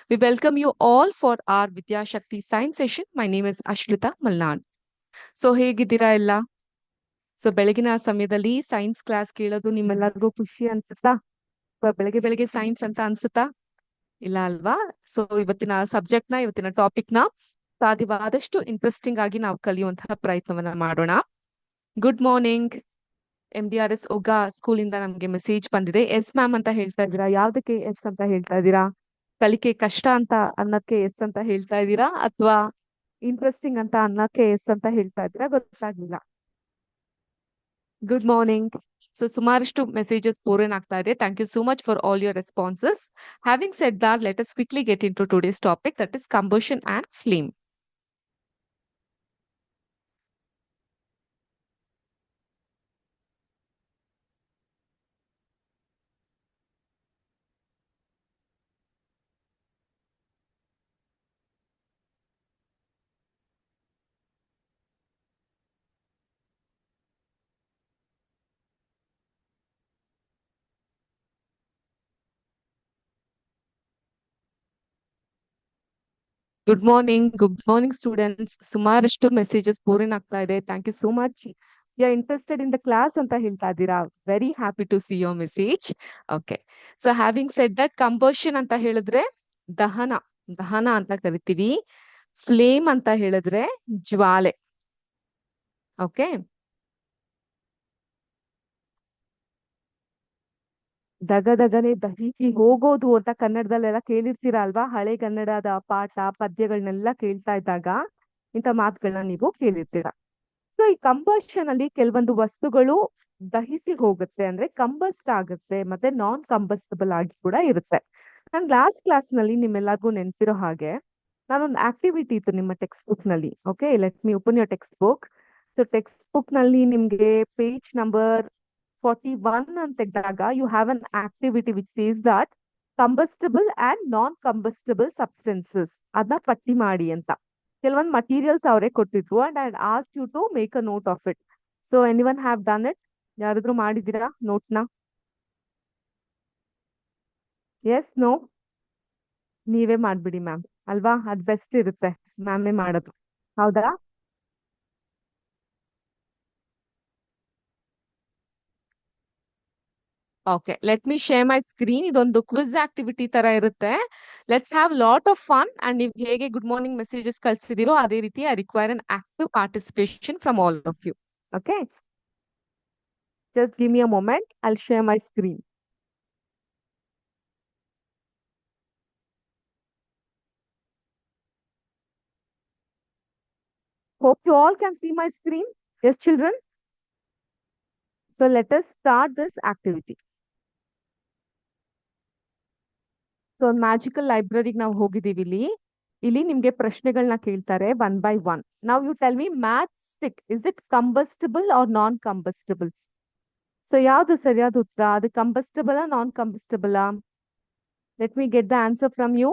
We welcome you all for our Vidya Shakti science session. My name is Ashmita Malnad. So ಹೇಗಿದ್ದೀರಾ ಎಲ್ಲ? So ಬೆಳಗಿನ ಸಮಯದಲ್ಲಿ science class ಕೇಳೋದು ನಿಮ್ಮೆಲ್ಲರಿಗೂ ಖುಷಿ ಅನ್ಸುತ್ತಾ? ಬೆಳಗ್ಗೆ ಬೆಳಗ್ಗೆ ಸೈನ್ಸ್ ಅಂತ ಅನ್ಸುತ್ತಾ? ಇಲ್ಲ ಅಲ್ವಾ? ಸೊ ಇವತ್ತಿನ ಸಬ್ಜೆಕ್ಟ್ ನ ಇವತ್ತಿನ ಟಾಪಿಕ್ ನ ಸಾಧ್ಯವಾದಷ್ಟು ಇಂಟ್ರೆಸ್ಟಿಂಗ್ ಆಗಿ ನಾವು ಕಲಿಯುವಂತಹ ಪ್ರಯತ್ನವನ್ನ ಮಾಡೋಣ. Good morning. MDRS ಒಗಾ ಸ್ಕೂಲ್ ಇಂದ ನಮ್ಗೆ ಮೆಸೇಜ್ ಬಂದಿದೆ. ಎಸ್ ಮ್ಯಾಮ್ ಅಂತ ಹೇಳ್ತಾ ಇದ್ದೀರಾ? ಯಾವ್ದಕ್ಕೆ ಎಸ್ ಅಂತ ಹೇಳ್ತಾ ಇದ್ದೀರಾ? ಕಲಿಕೆ ಕಷ್ಟ ಅಂತ ಅನ್ನಕ್ಕೆ ಎಸ್ ಅಂತ ಹೇಳ್ತಾ ಇದ್ದೀರಾ ಅಥವಾ ಇಂಟ್ರೆಸ್ಟಿಂಗ್ ಅಂತ ಅನ್ನಕ್ಕೆ ಎಸ್ ಅಂತ ಹೇಳ್ತಾ ಇದ್ದೀರಾ? ಗೊತ್ತಾಗ್ಲಿಲ್ಲ. Good morning. ಸೊ ಸುಮಾರಷ್ಟು ಮೆಸೇಜಸ್ ಪೂರೈನ್ ಆಗ್ತಾ ಇದೆ. Thank you so much for all your responses. Having said that, let us quickly get into today's topic, that is combustion and flame. Good morning students. ಸುಮಾರಷ್ಟು messages ಪೂರೈನ್ ಆಗ್ತಾ ಇದೆ. Thank you so much. You are interested in the class ಅಂತ ಹೇಳ್ತಾ ಇದ್ದೀರಾ. Very happy to see your message. Okay, so having said that, combustion ಅಂತ ಹೇಳಿದ್ರೆ ದಹನ, ದಹನ ಅಂತ ಕರಿತೀವಿ. ಫ್ಲೇಮ್ ಅಂತ ಹೇಳಿದ್ರೆ ಜ್ವಾಲೆ. ಓಕೆ, ದಗದಗನೆ ದಹಿಸಿ ಹೋಗೋದು ಅಂತ ಕನ್ನಡದಲ್ಲೆಲ್ಲ ಕೇಳಿರ್ತೀರಾ ಅಲ್ವಾ? ಹಳೆ ಕನ್ನಡದ ಪಾಠ ಪದ್ಯಗಳನ್ನೆಲ್ಲ ಕೇಳ್ತಾ ಇದ್ದಾಗ ಇಂಥ ಮಾತುಗಳನ್ನ ನೀವು ಕೇಳಿರ್ತೀರಾ. ಸೊ ಈ ಕಂಬಷನ್ ಅಲ್ಲಿ ಕೆಲವೊಂದು ವಸ್ತುಗಳು ದಹಿಸಿ ಹೋಗುತ್ತೆ, ಅಂದ್ರೆ ಕಂಬಸ್ಟ್ ಆಗುತ್ತೆ, ಮತ್ತೆ ನಾನ್ ಕಂಬಸ್ಟಬಲ್ ಆಗಿ ಕೂಡ ಇರುತ್ತೆ. ನನ್ ಲಾಸ್ಟ್ ಕ್ಲಾಸ್ ನಲ್ಲಿ ನಿಮ್ಮೆಲ್ಲರಿಗೂ ನೆನ್ಪಿರೋ ಹಾಗೆ ನಾನೊಂದು ಆಕ್ಟಿವಿಟಿ ಇತ್ತು ನಿಮ್ಮ ಟೆಕ್ಸ್ಟ್ ಬುಕ್ ನಲ್ಲಿ. Okay, let me open your text book. So text book ನಲ್ಲಿ ನಿಮ್ಗೆ ಪೇಜ್ ನಂಬರ್ 41 ಅಂತ ತೆಗೆದಾಗ you have an activity which says that combustible and non combustible substances ಅದನ್ನ ಪಟ್ಟಿ ಮಾಡಿ ಅಂತ ಕೆಲವೊಂದು ಮಟೀರಿಯಲ್ಸ್ ಅವರೇ ಕೊಟ್ಟಿದ್ರು and I ask you to make a note of it. So anyone have done it? ಯಾರಾದ್ರೂ ಮಾಡಿದ್ದೀರಾ ನೋಟ್ನ? S, no? ನೀವೇ ಮಾಡ್ಬಿಡಿ ಮ್ಯಾಮ್, ಅಲ್ವಾ? ಅದ್ ಬೆಸ್ಟ್ ಇರುತ್ತೆ, ಮ್ಯಾಮೇ ಮಾಡೋದು. ಹೌದಾ? Okay, let me share my screen. ಇದೊಂದು ಕ್ವಿಜ್ ಆಕ್ಟಿವಿಟಿ ತರ ಇರುತ್ತೆ. Let's have lot of fun. And ನೀವು ಹೇಗೆ ಗುಡ್ ಮಾರ್ನಿಂಗ್ ಮೆಸೇಜಸ್ ಕಳ್ಸಿದಿರೋ ಅದೇ ರೀತಿ I require an active participation from all of you. Okay, just give me a moment. I'll share my screen. Hope you all can see my screen. Yes, children? So let us start this activity. So magical ಲೈಬ್ರರಿಗೆ ನಾವು ಹೋಗಿದ್ದೀವಿ. ಇಲ್ಲಿ ನಿಮ್ಗೆ ಪ್ರಶ್ನೆಗಳನ್ನ ಕೇಳ್ತಾರೆ one by one. ನಾವ್ you tell me match stick, is it combustible or non combustible? So ಯಾವ್ದು ಸರಿಯಾದ ಉತ್ತರ? ಅದು combustible non combustible? Let me get the answer from you.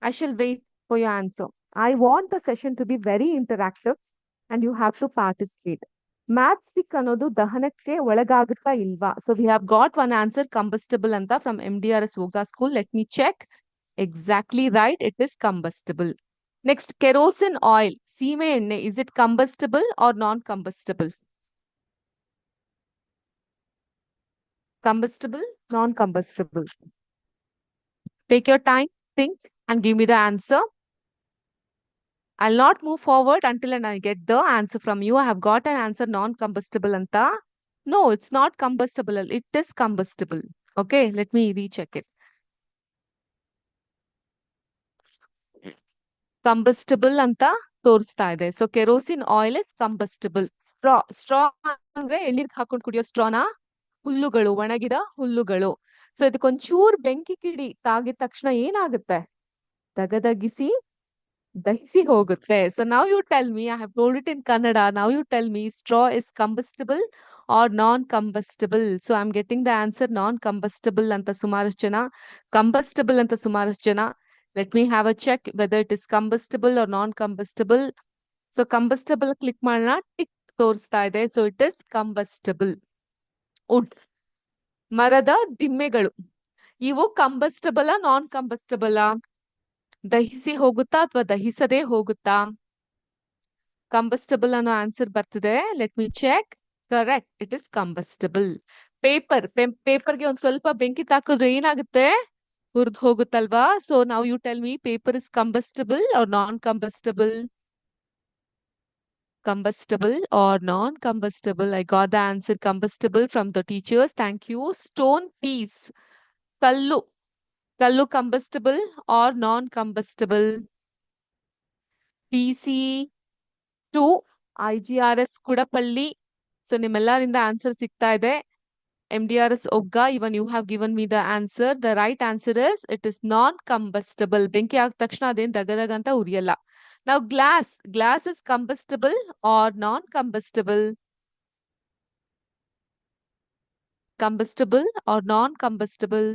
I shall wait for your answer. I want the session to be very interactive and you have to participate. Match stick ಅನ್ನೋದು ದಹನಕ್ಕೆ ಒಳಗಾಗುತ್ತಾ ಇಲ್ವಾ? So we have got one answer, combustible ಅಂತ, from MDRS Voga School. Let me check. Exactly right, it is combustible. Next, kerosene oil, ಸೀಮೆ ಎಣ್ಣೆ, is it combustible or non combustible? Combustible, non combustible? Take your time, think and give me the answer. I'll not move forward until and I get the answer from you. I have got an answer, non-combustible anta. No, it's not combustible. It is combustible. Okay, let me recheck it. Combustible anta ತೋರಿಸ್ತಾ ಇದೆ. So kerosene oil is combustible. Straw ಅಂದ್ರೆ ಎಳ್ನೀರ್ ಹಾಕೊಂಡು ಕುಡಿಯೋ ಸ್ಟ್ರಾನ? ಹುಲ್ಲುಗಳು, ಒಣಗಿದ ಹುಲ್ಲುಗಳು. So ಇದಕ್ಕೊಂಚೂರ್ ಬೆಂಕಿ ಕಿಡಿ ತಾಗಿದ ತಕ್ಷಣ ಏನಾಗುತ್ತೆ? ದಗದಗಿಸಿ ದಹಿಸಿ ಹೋಗುತ್ತೆ. So now you tell me, I have told it in Kannada. Now you tell me, straw is combustible or non-combustible? So I'm getting the answer non-combustible anta sumarashtu jana, combustible anta sumarashtu jana. Let me have a check whether it is combustible or non-combustible. So combustible click ಮಾಡೋಣ, tick ತೋರಿಸ್ತಾ ಇದೆ. So it is combustible. Wood, ಮರದ ದಿಮ್ಮೆಗಳು. ಇವು ಕಂಬಸ್ಟಬಲ್ non ಕಂಬಸ್ಟಬಲ್ ದಹಿಸಿ ಹೋಗುತ್ತಾ ಅಥವಾ ದಹಿಸದೇ ಹೋಗುತ್ತಾ? ಕಂಬಸ್ಟಬಲ್ ಅನ್ನೋ answer ಬರ್ತಿದೆ. Let me check. Correct, it is combustible. ಪೇಪರ್ಗೆ ಒಂದ್ ಸ್ವಲ್ಪ ಬೆಂಕಿ ತಾಕಿದ್ರೆ ಏನಾಗುತ್ತೆ? ಹುರಿದು ಹೋಗುತ್ತಲ್ವಾ? ಸೊ ನಾವು you tell me, paper is combustible or non combustible? Combustible or non-combustible? I got the answer combustible from the teachers. Thank you. Stone piece. Kallu. Kallu combustible or non-combustible? PC2, IGRS Kudapalli. So ನಿಮ್ಮೆಲ್ಲರಿಂದ answer ಸಿಗ್ತಾ ಇದೆ. MDRS Ogga, even you have given me the answer. The right answer is it is non-combustible. ಬೆಂಕಿ ಆದ ತಕ್ಷಣ ಅದೇನ್ ದಗದಗ ಅಂತ ಉರಿಯಲ್ಲ. Now glass. Glass is combustible or non-combustible? Combustible or non-combustible?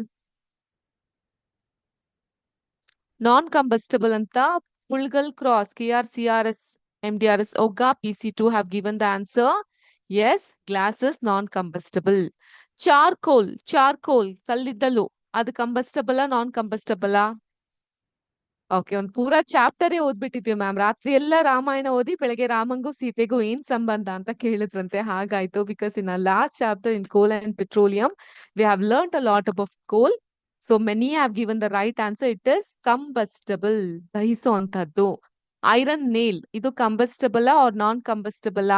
Non-combustible anta Pulgal Cross, KRCRS, MDRS Ogga, PC2 have given the answer. Yes, glass is non-combustible. Charcoal, ಕಲ್ಲಿದ್ದಲು, ಅದು combustible non ಕಂಬಸ್ಟಬಲ್? Okay, ಒಂದ್ ಪೂರಾ ಚಾಪ್ಟರೇ ಓದ್ಬಿಟ್ಟಿದ್ವಿ ma'am. ರಾತ್ರಿ ಎಲ್ಲ ರಾಮಾಯಣ ಓದಿ ಬೆಳಗ್ಗೆ ರಾಮಂಗೂ ಸೀತೆಗೂ ಏನ್ ಸಂಬಂಧ ಅಂತ ಕೇಳಿದ್ರಂತೆ. ಹಾಗಾಯ್ತು. Because in last chapter in coal and petroleum we have learn a lot about coal. So many have given the right answer. It is combustible, ದಹಿಸುವಂತದ್ದು. ಐರನ್ ನೇಲ್, ಇದು combustible or non ಕಂಬಸ್ಟಬಲ್?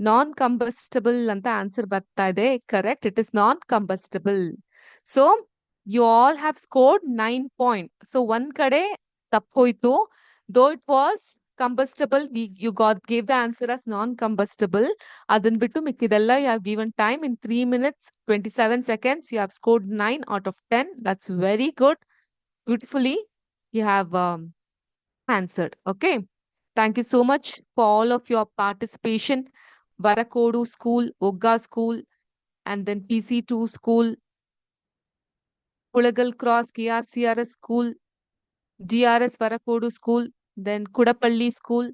Non combustible ಅಂತ answer ಬರ್ತಾ ಇದೆ. Correct, it is non combustible. So you all have scored 9 points. So ಒಂದ್ ಕಡೆ ತಪ್ಪೋಯ್ತು. Though it was combustible, you gave the answer as non-combustible. ಅದನ್ ಬಿಟ್ಟು ಮಿಕ್ಕಿದೆಲ್ಲ you have given time in 3 minutes 27 seconds. You have scored 9 out of 10. That's very good. Beautifully you have answered. Okay. Thank you so much for all of your participation. Varakodu School, Ogga School, and then PC2 School, Pulagal Cross, KRCRS School, DRS Varakodu School, then Kudapalli School.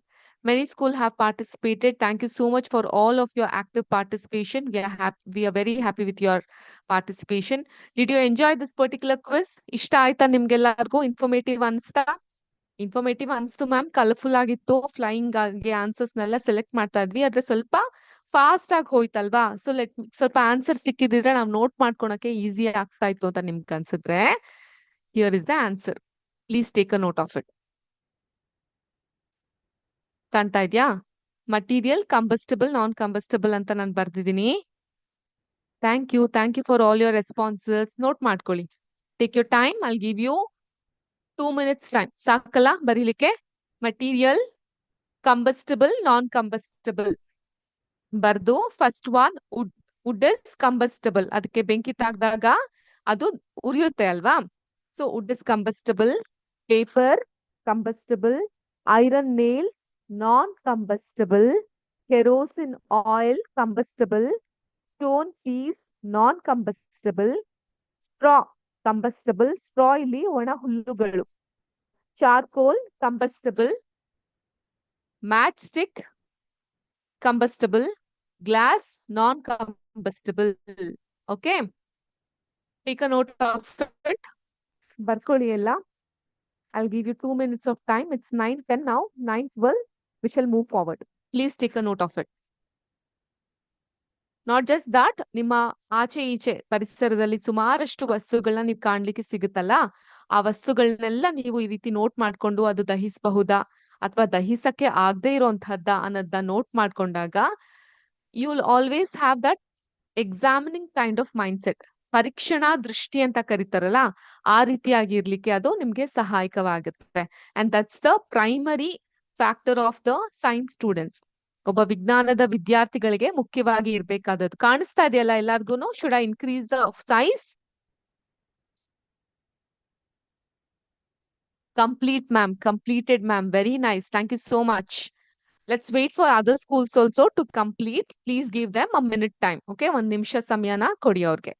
Many schools have participated. Thank you so much for all of your active participation. We are very happy with your participation. Did you enjoy this particular quiz? Ishta aita nimgellargu? Informative ansta? Informative ಅನ್ಸ್ತು ma'am. Colourful ಆಗಿತ್ತು. Flying ಆಗಿ answers ನೆಲ್ಲ select ಮಾಡ್ತಾ ಇದ್ವಿ. ಆದ್ರೆ ಸ್ವಲ್ಪ fast ಆಗಿ ಹೋಯ್ತಲ್ವಾ? So ಸ್ವಲ್ಪ ಆನ್ಸರ್ ಸಿಕ್ಕಿದ್ರೆ ನಾವು ನೋಟ್ ಮಾಡ್ಕೊಳಕ್ಕೆ ಈಸಿ ಆಗ್ತಾ ಇತ್ತು ಅಂತ ನಿಮ್ಗೆ ಅನ್ಸಿದ್ರೆ, here is the answer. Please take a note of it. ಕಾಣ್ತಾ ಇದ್ಯಾ? ಮಟೀರಿಯಲ್ ಕಂಬಸ್ಟಬಲ್, ನಾನ್ ಕಂಬಸ್ಟಬಲ್ ಅಂತ ನಾನು ಬರ್ದಿದ್ದೀನಿ. Thank you for all your responses. Note ಮಾಡ್ಕೊಳ್ಳಿ. Take your time. I'll give you 2 minutes time. ಸಾಕಲ್ಲ ಬರೀಲಿಕ್ಕೆ? ಮಟೀರಿಯಲ್ ಕಂಬಸ್ಟಬಲ್, ನಾನ್ ಕಂಬಸ್ಟಬಲ್ ಬರ್ದು first one wood is combustible. ಅದಕ್ಕೆ ಬೆಂಕಿ ತಾಗ್ದಾಗ ಅದು ಉರಿಯುತ್ತೆ ಅಲ್ವಾ? So wood is combustible, paper combustible, iron nails non combustible, kerosene oil ಕಂಬಸ್ಟಬಲ್, stone piece non combustible, straw combustible, straw ಇಲ್ಲಿ ಒಣ ಹುಲ್ಲುಗಳು, charcoal combustible, match stick combustible, glass non-combustible. Okay, take a note of it. ಬರ್ಕೊಳ್ಳಿ ಎಲ್ಲ. I'll give you 2 minutes of time. It's 9:10 now. 9:12. We shall move forward. Please take a note of it. Not just that, ನಿಮ್ಮ ಆಚೆ ಈಚೆ ಪರಿಸರದಲ್ಲಿ ಸುಮಾರಷ್ಟು ವಸ್ತುಗಳನ್ನ ನೀವು ಕಾಣ್ಲಿಕ್ಕೆ ಸಿಗುತ್ತಲ್ಲ, ಆ ವಸ್ತುಗಳನ್ನೆಲ್ಲ ನೀವು ಈ ರೀತಿ ನೋಟ್ ಮಾಡ್ಕೊಂಡು ಅದು ದಹಿಸಬಹುದಾ ಅಥವಾ ದಹಿಸಕ್ಕೆ ಆಗದೆ ಇರೋಂತಹದ್ದ ಅನ್ನೋದನ್ನ ನೋಟ್ ಮಾಡ್ಕೊಂಡಾಗ you will always have that examining kind of mind set. ಪರೀಕ್ಷಣಾ ದೃಷ್ಟಿ ಅಂತ ಕರೀತಾರಲ್ಲ, ಆ ರೀತಿಯಾಗಿ ಇರ್ಲಿಕ್ಕೆ ಅದು ನಿಮ್ಗೆ ಸಹಾಯಕವಾಗುತ್ತೆ. And that's the primary factor of the science students. ಒಬ್ಬ ವಿಜ್ಞಾನದ ವಿದ್ಯಾರ್ಥಿಗಳಿಗೆ ಮುಖ್ಯವಾಗಿ ಇರ್ಬೇಕಾದದ್ದು. ಕಾಣಿಸ್ತಾ ಇದೆಯಲ್ಲ ಎಲ್ಲಾರ್ಗೂನು? Should I increase the size? Complete ma'am, completed ma'am. Very nice. Thank you so much. Let's wait for other schools also to complete. Please give them a minute time. Okay, 1 ನಿಮಿಷ ಸಮಯನ ಕೊಡಿ ಅವ್ರಿಗೆ.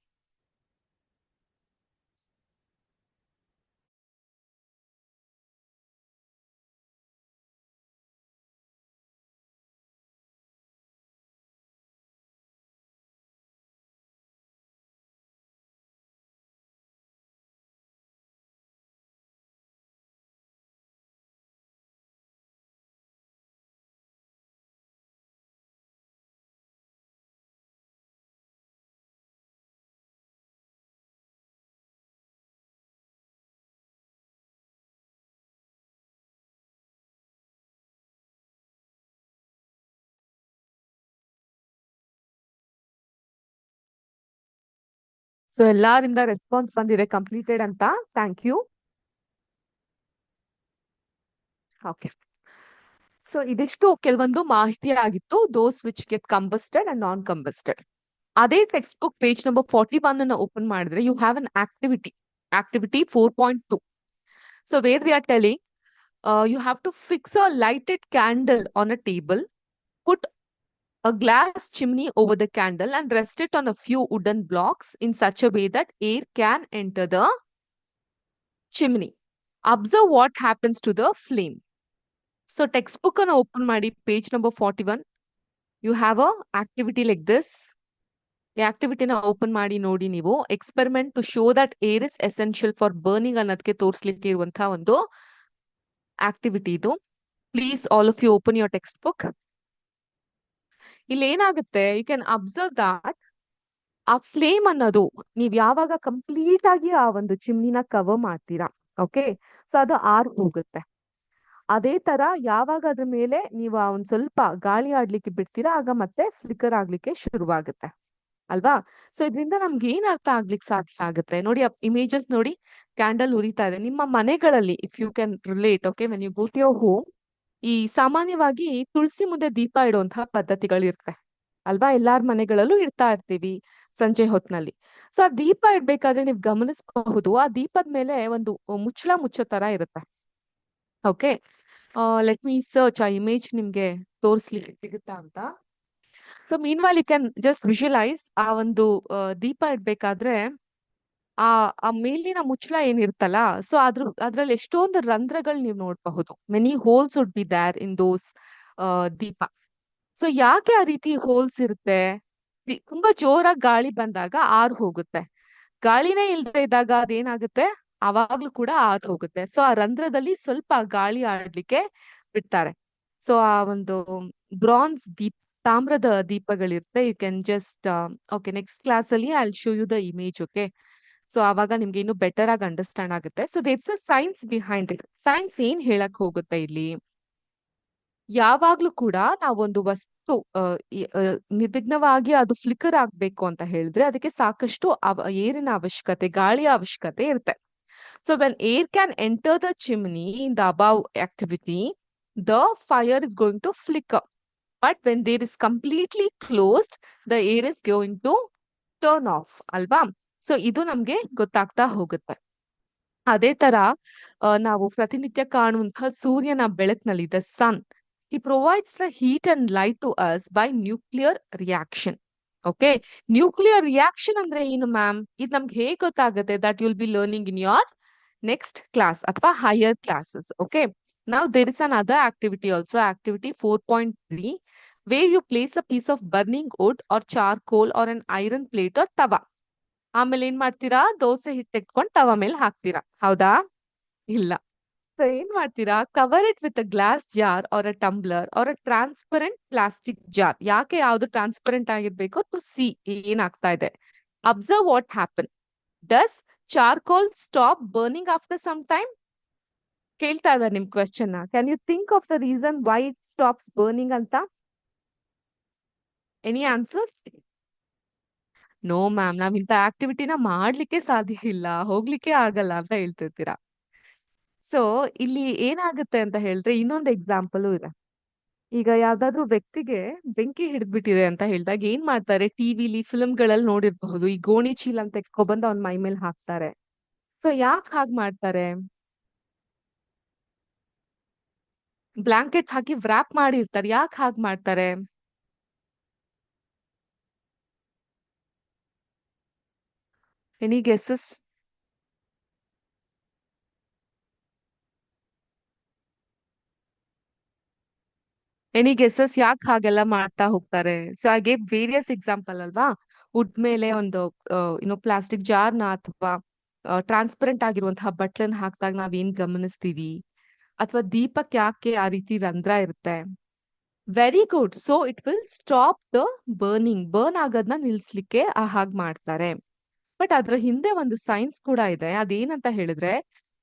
ಸೊ ಎಲ್ಲಾರಿಂದ ರೆಸ್ಪಾನ್ಸ್ ಬಂದಿದೆ completed ಅಂತ. Thank you. Okay. So ಇದಿಷ್ಟು ಕೆಲವೊಂದು ಮಾಹಿತಿ ಆಗಿತ್ತು, those which get combusted and non combusted. ಅದೇ ಟೆಕ್ಸ್ಟ್ ಬುಕ್ ಪೇಜ್ ನಂಬರ್ 41 ಅನ್ನ ಓಪನ್ ಮಾಡಿದ್ರೆ you have an activity 4.2. So where we are telling you have to fix a lighted candle on a table, put a glass chimney over the candle and rest it on a few wooden blocks in such a way that air can enter the chimney. Observe what happens to the flame. So textbook ಅನ್ನು open ಮಾಡಿ page number 41. You have a activity like this. ಈ ಆಕ್ಟಿವಿಟಿನ open ಮಾಡಿ ನೋಡಿ ನೀವು. Experiment to show that air is essential for burning ಅನ್ನೋದಕ್ಕೆ ತೋರಿಸ್ಲಿಕ್ಕೆ ಇರುವಂತಹ ಒಂದು ಆಕ್ಟಿವಿಟಿ ಇದು. Please all of you open your textbook. ಇಲ್ಲಿ ಏನಾಗುತ್ತೆ, ಯು ಕ್ಯಾನ್ ಅಬ್ಸರ್ವ್ ದಾಟ್ ಆ ಫ್ಲೇಮ್ ಅನ್ನೋದು ನೀವ್ ಯಾವಾಗ ಕಂಪ್ಲೀಟ್ ಆಗಿ ಆ ಒಂದು ಚಿಮ್ನಿನ ಕವರ್ ಮಾಡ್ತೀರಾ, ಓಕೆ, ಸೊ ಅದು ಆರ್ ಹೋಗುತ್ತೆ. ಅದೇ ತರ ಯಾವಾಗ ಅದ್ರ ಮೇಲೆ ನೀವು ಒಂದ್ ಸ್ವಲ್ಪ ಗಾಳಿ ಆಡ್ಲಿಕ್ಕೆ ಬಿಡ್ತೀರಾ, ಆಗ ಮತ್ತೆ ಫ್ಲಿಕರ್ ಆಗ್ಲಿಕ್ಕೆ ಶುರುವಾಗುತ್ತೆ ಅಲ್ವಾ. ಸೊ ಇದರಿಂದ ನಮ್ಗೆ ಏನ್ ಅರ್ಥ ಆಗ್ಲಿಕ್ಕೆ ಸಾಧ್ಯ ಆಗುತ್ತೆ ನೋಡಿ, ಇಮೇಜಸ್ ನೋಡಿ, ಕ್ಯಾಂಡಲ್ ಉರಿತಾ ಇದೆ ನಿಮ್ಮ ಮನೆಗಳಲ್ಲಿ. If you can relate, okay, when you go to your home, ಈ ಸಾಮಾನ್ಯವಾಗಿ ತುಳಸಿ ಮುಂದೆ ದೀಪ ಇಡುವಂತಹ ಪದ್ಧತಿಗಳಿರುತ್ತೆ ಅಲ್ವಾ, ಎಲ್ಲಾರ ಮನೆಗಳಲ್ಲೂ ಇಡ್ತಾ ಇರ್ತೀವಿ ಸಂಜೆ ಹೊತ್ನಲ್ಲಿ. ಸೊ ಆ ದೀಪ ಇಡ್ಬೇಕಾದ್ರೆ ನೀವು ಗಮನಿಸಬಹುದು, ಆ ದೀಪದ ಮೇಲೆ ಒಂದು ಮುಚ್ಚೋ ತರ ಇರುತ್ತೆ. Okay, let me search a image ನಿಮ್ಗೆ ತೋರಿಸ್ಲಿಕ್ಕೆ ಸಿಗುತ್ತಾ ಅಂತ. So meanwhile you can just visualize, ಆ ಒಂದು ದೀಪ ಇಡ್ಬೇಕಾದ್ರೆ ಆ ಮೇಲಿನ ಮುಚ್ಚಳ ಏನಿರುತ್ತಲ್ಲ, ಸೊ ಅದ್ರಲ್ಲಿ ಎಷ್ಟೊಂದು ರಂಧ್ರಗಳು ನೀವು ನೋಡಬಹುದು. Many holes would be there in those deepa. So ಯಾಕೆ ಆ ರೀತಿ ಹೋಲ್ಸ್ ಇರುತ್ತೆ? ತುಂಬಾ ಜೋರಾಗಿ ಗಾಳಿ ಬಂದಾಗ ಆರ್ ಹೋಗುತ್ತೆ, ಗಾಳಿನೇ ಇಲ್ದೇ ಇದ್ದಾಗ ಅದೇನಾಗುತ್ತೆ, ಅವಾಗ್ಲೂ ಕೂಡ ಆರ್ ಹೋಗುತ್ತೆ. ಸೊ ಆ ರಂಧ್ರದಲ್ಲಿ ಸ್ವಲ್ಪ ಗಾಳಿ ಆಡ್ಲಿಕ್ಕೆ ಬಿಡ್ತಾರೆ. ಸೊ ಆ ಒಂದು ಬ್ರಾನ್ಸ್ ತಾಮ್ರದ ದೀಪಗಳಿರುತ್ತೆ. You can just okay, next class ಅಲ್ಲಿ I will show you the image. Okay, so ಅವಾಗ ನಿಮ್ಗೆ ಇನ್ನು ಬೆಟರ್ ಆಗಿ ಅಂಡರ್ಸ್ಟ್ಯಾಂಡ್ ಆಗುತ್ತೆ. So that's a science behind it. Science ಏನ್ ಹೇಳಕ್ ಹೋಗುತ್ತೆ ಇಲ್ಲಿ, ಯಾವಾಗ್ಲೂ ಕೂಡ ನಾವೊಂದು ವಸ್ತು ನಿರ್ವಿಘ್ನವಾಗಿ ಅದು ಫ್ಲಿಕರ್ ಆಗ್ಬೇಕು ಅಂತ ಹೇಳಿದ್ರೆ ಅದಕ್ಕೆ ಸಾಕಷ್ಟು ಏರಿನ ಅವಶ್ಯಕತೆ, ಗಾಳಿಯ ಅವಶ್ಯಕತೆ ಇರುತ್ತೆ. So when air can enter the chimney in the above activity, the fire is going to flicker. But when there is completely closed, the air is going to turn off ಅಲ್ವಾ. ಸೊ ಇದು ನಮ್ಗೆ ಗೊತ್ತಾಗ್ತಾ ಹೋಗುತ್ತೆ. ಅದೇ ತರ ನಾವು ಪ್ರತಿನಿತ್ಯ ಕಾಣುವಂತಹ ಸೂರ್ಯನ ಬೆಳಕಿನಲ್ಲಿ, the sun, he provides the heat and light to us by nuclear reaction. Okay, nuclear reaction ಅಂದ್ರೆ ಏನು ಮ್ಯಾಮ್? ಇದು ನಮ್ಗೆ ಹೇಗೆ ಗೊತ್ತಾಗುತ್ತೆ? that you'll be learning in your next class ಅಥವಾ higher classes. Okay, now there is another activity also, activity 4.3, where you place a piece of burning wood or charcoal or an iron plate or ತವಾ. ಆಮೇಲೆ ಏನ್ ಮಾಡ್ತೀರಾ, ದೋಸೆ ಹಿಟ್ಟು ಇಟ್ಕೊಂಡು ತವಾ ಮೇಲೆ ಹಾಕ್ತೀರಾ, ಹೌದಾ? ಇಲ್ಲ. ಸೊ ಏನ್ ಮಾಡ್ತೀರಾ, cover it with a glass jar or a tumbler or a transparent plastic jar. ಯಾಕೆ ಯಾವ್ದು ಟ್ರಾನ್ಸ್ಪರೆಂಟ್ ಆಗಿರ್ಬೇಕು? ಟು ಸಿ ಏನಾಗ್ತಾ ಇದೆ. Observe what happen. Does charcoal stop burning after some time? ಕೇಳ್ತಾ ಇದ್ದಾರೆ ನಿಮ್ question. Can you think of the reason why it stops burning ಅಂತ? Any answers? No ma'am, ನಾವ್ ಇಂಥ ಆಕ್ಟಿವಿಟಿನ ಮಾಡ್ಲಿಕ್ಕೆ ಸಾಧ್ಯ ಇಲ್ಲ, ಹೋಗ್ಲಿಕ್ಕೆ ಆಗಲ್ಲ ಅಂತ ಹೇಳ್ತಿರ್ತೀರಾ. ಸೊ ಇಲ್ಲಿ ಏನಾಗುತ್ತೆ ಅಂತ ಹೇಳಿದ್ರೆ ಇನ್ನೊಂದು ಎಕ್ಸಾಂಪಲ್ ಇದೆ. ಈಗ ಯಾವ್ದಾದ್ರು ವ್ಯಕ್ತಿಗೆ ಬೆಂಕಿ ಹಿಡಿದ್ಬಿಟ್ಟಿದೆ ಅಂತ ಹೇಳಿದಾಗ ಏನ್ ಮಾಡ್ತಾರೆ, ಟಿವಿಲಿ ಫಿಲ್ಮ್ಗಳಲ್ಲಿ ನೋಡಿರ್ಬಹುದು, ಈ ಗೋಣಿ ಚೀಲ ಅಂತ ಎತ್ಕೊಬಂದು ಅವ್ನ ಮೈ ಮೇಲೆ ಹಾಕ್ತಾರೆ. ಸೊ ಯಾಕೆ ಹಾಗೆ ಮಾಡ್ತಾರೆ? ಬ್ಲಾಂಕೆಟ್ ಹಾಕಿ ವ್ರಾಪ್ ಮಾಡಿರ್ತಾರೆ, ಯಾಕೆ ಹಾಗೆ ಮಾಡ್ತಾರೆ? Any guesses? ಎನಿ ಗೆಸಸ್ ಯಾಕೆ ಹಾಗೆಲ್ಲ ಮಾಡ್ತಾ ಹೋಗ್ತಾರೆ? So I gave various example ಅಲ್ವಾ. ವುಡ್ ಮೇಲೆ ಒಂದು ಪ್ಲಾಸ್ಟಿಕ್ ಜಾರ್ನ ಅಥವಾ ಟ್ರಾನ್ಸ್ಪರೆಂಟ್ ಆಗಿರುವಂತಹ ಬಟ್ಲನ್ನ ಹಾಕಿದಾಗ ನಾವ್ ಏನ್ ಗಮನಿಸ್ತೀವಿ, ಅಥವಾ ದೀಪಕ್ಕೆ ಯಾಕೆ ಆ ರೀತಿ ರಂಧ್ರ ಇರುತ್ತೆ. Very good. So it will stop the burning, burn ಆಗೋದನ್ನ ನಿಲ್ಸ್ಲಿಕ್ಕೆ ಹಾಗೆ ಮಾಡ್ತಾರೆ. ಬಟ್ ಅದ್ರ ಹಿಂದೆ ಒಂದು ಸೈನ್ಸ್ ಕೂಡ ಇದೆ. ಅದೇನಂತ ಹೇಳಿದ್ರೆ,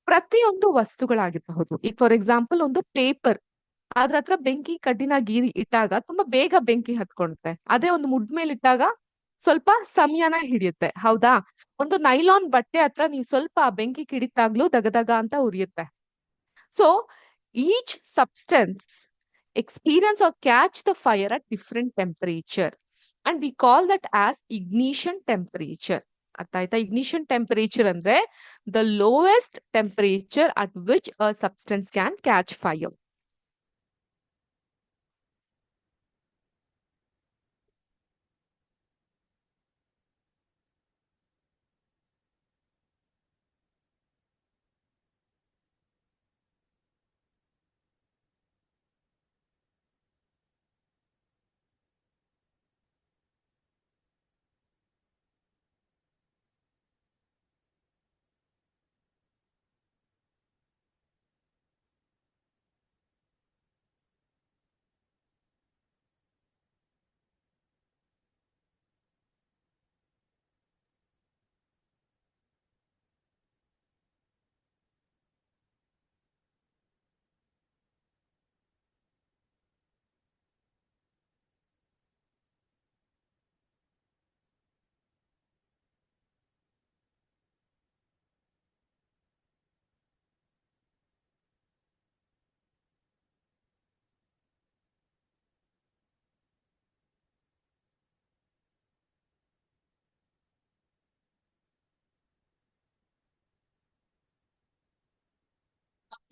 ಪ್ರತಿಯೊಂದು ವಸ್ತುಗಳಾಗಿರಬಹುದು, ಈಗ ಫಾರ್ ಎಕ್ಸಾಂಪಲ್ ಒಂದು ಪೇಪರ್, ಅದ್ರ ಹತ್ರ ಬೆಂಕಿ ಕಡ್ಡಿನ ಗೀರಿ ಇಟ್ಟಾಗ ತುಂಬಾ ಬೇಗ ಬೆಂಕಿ ಹತ್ಕೊಳುತ್ತೆ. ಅದೇ ಒಂದು ಮುಡ್ ಮೇಲೆ ಇಟ್ಟಾಗ ಸ್ವಲ್ಪ ಸಮಯನ ಹಿಡಿಯುತ್ತೆ, ಹೌದಾ? ಒಂದು ನೈಲಾನ್ ಬಟ್ಟೆ ಹತ್ರ ನೀವು ಸ್ವಲ್ಪ ಬೆಂಕಿ ಕಿಡಿತಾಗ್ಲೂ ದಗದಗ ಅಂತ ಉರಿಯುತ್ತೆ. So each substance experience or catch the fire at different temperature, and we call that as ignition temperature. ಅರ್ಥ ಆಯ್ತಾ? ignition temperature ಅಂದ್ರೆ the lowest temperature at which a substance can catch fire.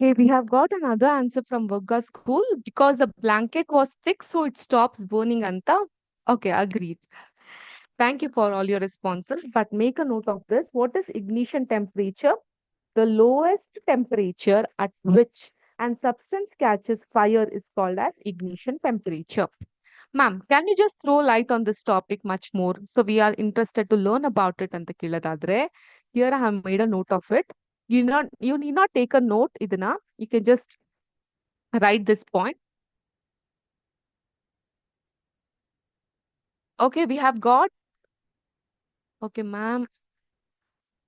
Okay, we have got another answer from Vogga school. Because the blanket was thick, so it stops burning anta. Okay, agreed. Thank you for all your responses. But make a note of this. What is ignition temperature? The lowest temperature at which an substance catches fire is called as ignition temperature. Ma'am, can you just throw light on this topic much more? So we are interested to learn about it and the Kiladadre. Here I have made a note of it. You need not take a note, Idana. You can just write this point. Okay, we have got, okay, ma'am,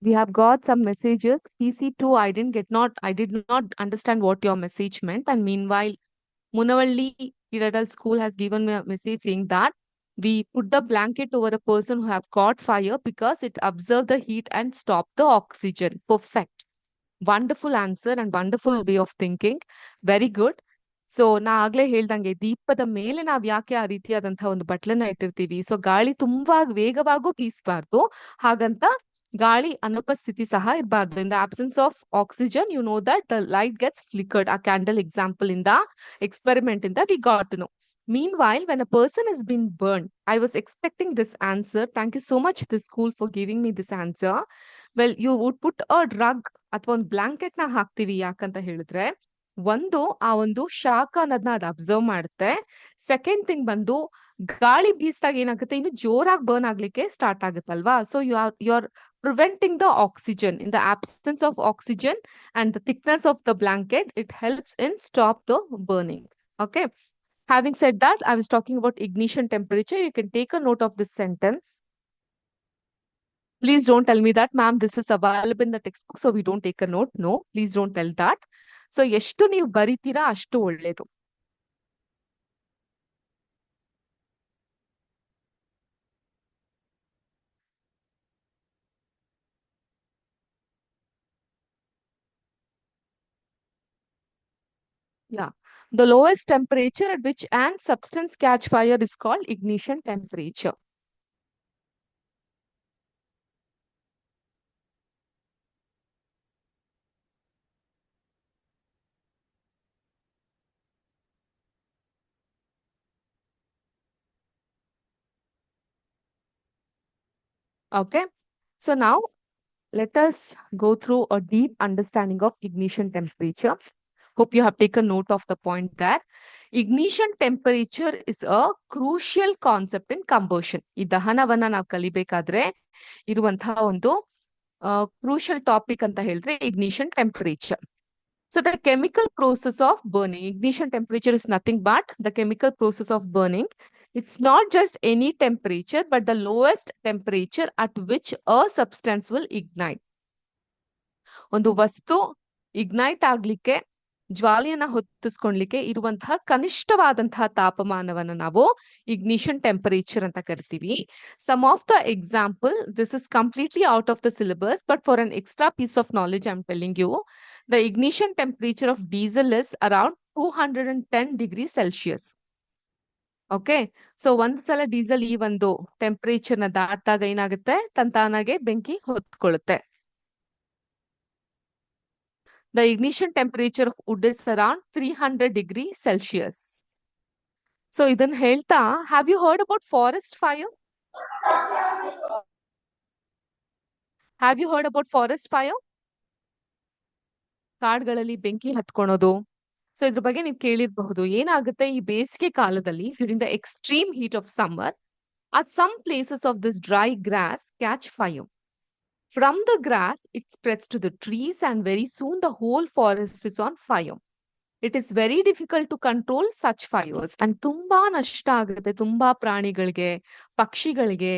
we have got some messages. PC2, I did not understand what your message meant. And meanwhile, Munavalli Kiradal School has given me a message saying that we put the blanket over a person who have caught fire because it absorbed the heat and stopped the oxygen. Perfect. Wonderful answer and wonderful way of thinking. Very good. So ನಾ ಆಗ್ಲೇ ಹೇಳ್ದಂಗೆ ದೀಪದ ಮೇಲೆ ನಾವ್ ಯಾಕೆ ಆ ರೀತಿಯಾದಂತಹ ಒಂದು ಬಟ್ಲನ್ನ ಇಟ್ಟಿರ್ತೀವಿ? ಸೊ ಗಾಳಿ ತುಂಬಾ ವೇಗವಾಗೂ ಬೀಸಬಾರ್ದು, ಹಾಗಂತ ಗಾಳಿ ಅನುಪಸ್ಥಿತಿ ಸಹ ಇರಬಾರ್ದು. In the absence of oxygen, you know that the light gets flickered. ಆ ಕ್ಯಾಂಡಲ್ ಎಕ್ಸಾಂಪಲ್ ಇಂದ ಎಕ್ಸ್ಪೆರಿಮೆಂಟ್ ಇಂದ we got to know. Meanwhile, when a person has been burned, I was expecting this answer. Thank you so much, the school, for giving me this answer. Well, you would put a rug ಅಥವಾ ಒಂದು blanket ನ ಹಾಕ್ತಿವಿ. ಯಾಕಂತ ಹೇಳಿದ್ರೆ, ಒಂದು ಆ ಒಂದು ಶಾಖ ಅನ್ನೋದನ್ನ ಅದು ಅಬ್ಸರ್ವ್ ಮಾಡುತ್ತೆ. ಸೆಕೆಂಡ್ ಥಿಂಗ್ ಬಂದು, ಗಾಳಿ ಬೀಸಿದಾಗ ಏನಾಗುತ್ತೆ, ಇನ್ನು ಜೋರಾಗಿ ಬರ್ನ್ ಆಗ್ಲಿಕ್ಕೆ ಸ್ಟಾರ್ಟ್ ಆಗುತ್ತಲ್ವಾ? So you are preventing the oxygen. In the absence of oxygen and the thickness of the blanket, it helps in stop the burning. Okay. Having said that, I was talking about ignition temperature. You can take a note of this sentence. Please don't tell me that, ma'am, this is available in the textbook, so we don't take a note. No, please don't tell that. So, ಎಷ್ಟು ನೀವು ಬರಿತೀರಾ ಅಷ್ಟು ಒಳ್ಳೇದು. Yeah. The lowest temperature at which an substance catch fire is called ignition temperature. Okay. So now let us go through a deep understanding of ignition temperature. Hope you have taken note of the point there. Ignition temperature is a crucial concept in combustion. ಈ ದಹನವನ್ನ ನಾವು ಕಲಿಬೇಕಾದ್ರೆ ಇರುವಂತಹ ಒಂದು crucial topic ಅಂತ ಹೇಳಿದ್ರೆ ignition temperature. So the chemical process of burning, ignition temperature is nothing but the chemical process of burning. It's not just any temperature, but the lowest temperature at which a substance will ignite. ಒಂದು ವಸ್ತು ignite ಆಗ್ಲಿಕ್ಕೆ ಜ್ವಾಲೆಯನ್ನ ಹೊತ್ತಿಸ್ಕೊಳ್ಲಿಕ್ಕೆ ಇರುವಂತಹ ಕನಿಷ್ಠವಾದಂತಹ ತಾಪಮಾನವನ್ನ ನಾವು ignition temperature ಅಂತ ಕರಿತೀವಿ. Some of the example, this is completely out of the syllabus, but for an extra piece of knowledge I am telling you, the ignition temperature of diesel is around 210 degree Celsius. Okay, so ಒಂದ್ಸಲ diesel ಈ ಒಂದು temperature ನ ದಾಟಾಗ ಏನಾಗುತ್ತೆ, ತಂತಾನಾಗೆ ಬೆಂಕಿ ಹೊತ್ಕೊಳ್ಳುತ್ತೆ. The ignition temperature of wood is around 300 degree Celsius. So ಇದನ್ನ ಹೇಳ್ತಾ, have you heard about forest fire? Have you heard about forest fire? ಕಾಡುಗಳಲ್ಲಿ ಬೆಂಕಿ ಹತ್ಕೊಳೋದು. ಸೊ ಇದ್ರ ಬಗ್ಗೆ ನೀವು ಕೇಳಿರಬಹುದು. ಏನಾಗುತ್ತೆ, ಈ ಬೇಸಿಗೆ ಕಾಲದಲ್ಲಿ during the extreme heat of summer, at some places of this dry grass catch fire. From the grass, it spreads to the trees and very soon the whole forest is on fire. It is very difficult to control such fires and ತುಂಬಾ ನಷ್ಟ ಆಗುತ್ತೆ, ತುಂಬಾ ಪ್ರಾಣಿಗಳಿಗೆ, ಪಕ್ಷಿಗಳಿಗೆ,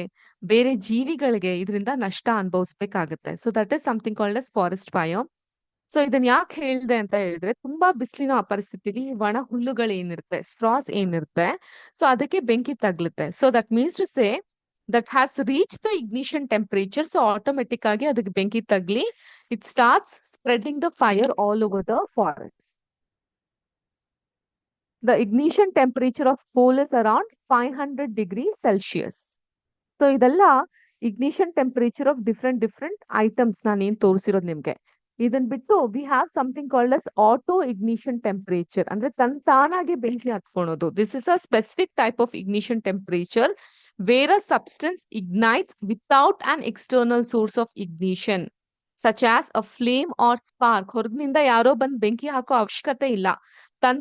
ಬೇರೆ ಜೀವಿಗಳಿಗೆ ಇದರಿಂದ ನಷ್ಟ ಅನುಭವಿಸ್ಬೇಕಾಗುತ್ತೆ. So that is something called as forest fire. So ಇದನ್ನ ಯಾಕೆ ಹೇಳಿದೆ ಅಂತ ಹೇಳಿದ್ರೆ, ತುಂಬಾ ಬಿಸಿಲಿನ ಪರಿಸ್ಥಿತಿಲಿ ಒಣ ಹುಲ್ಲುಗಳೇನಿರುತ್ತೆ, ಸ್ಟ್ರಾಸ್ ಏನಿರುತ್ತೆ, ಸೊ ಅದಕ್ಕೆ ಬೆಂಕಿ ತಗ್ಲುತ್ತೆ. So that means to say that has reached the ignition temperature, so automatic ಆಗಿ ಅದಕ್ಕೆ ಬೆಂಕಿ ತಗ್ಲಿ, it starts spreading the fire all over the forest. The ignition temperature of coal is around 500 degrees Celsius. So ಇದೆಲ್ಲ ignition temperature of different items ನಾನೇನ್ ತೋರಿಸಿರೋದು ನಿಮ್ಗೆ. ಇದನ್ ಬಿಟ್ಟು we have something called as auto ignition temperature, ಅಂದ್ರೆ ತಾನಾಗೆ ಬೆಂಕಿ ಹತ್ಕೊಳೋದು. This is a specific type of ignition temperature where a substance ignites without an external source of ignition, such as a flame or spark. ಹೊರಗಿನಿಂದ ಯಾರೋ ಬಂದ್ ಬೆಂಕಿ ಹಾಕೋ ಅವಶ್ಯಕತೆ ಇಲ್ಲ,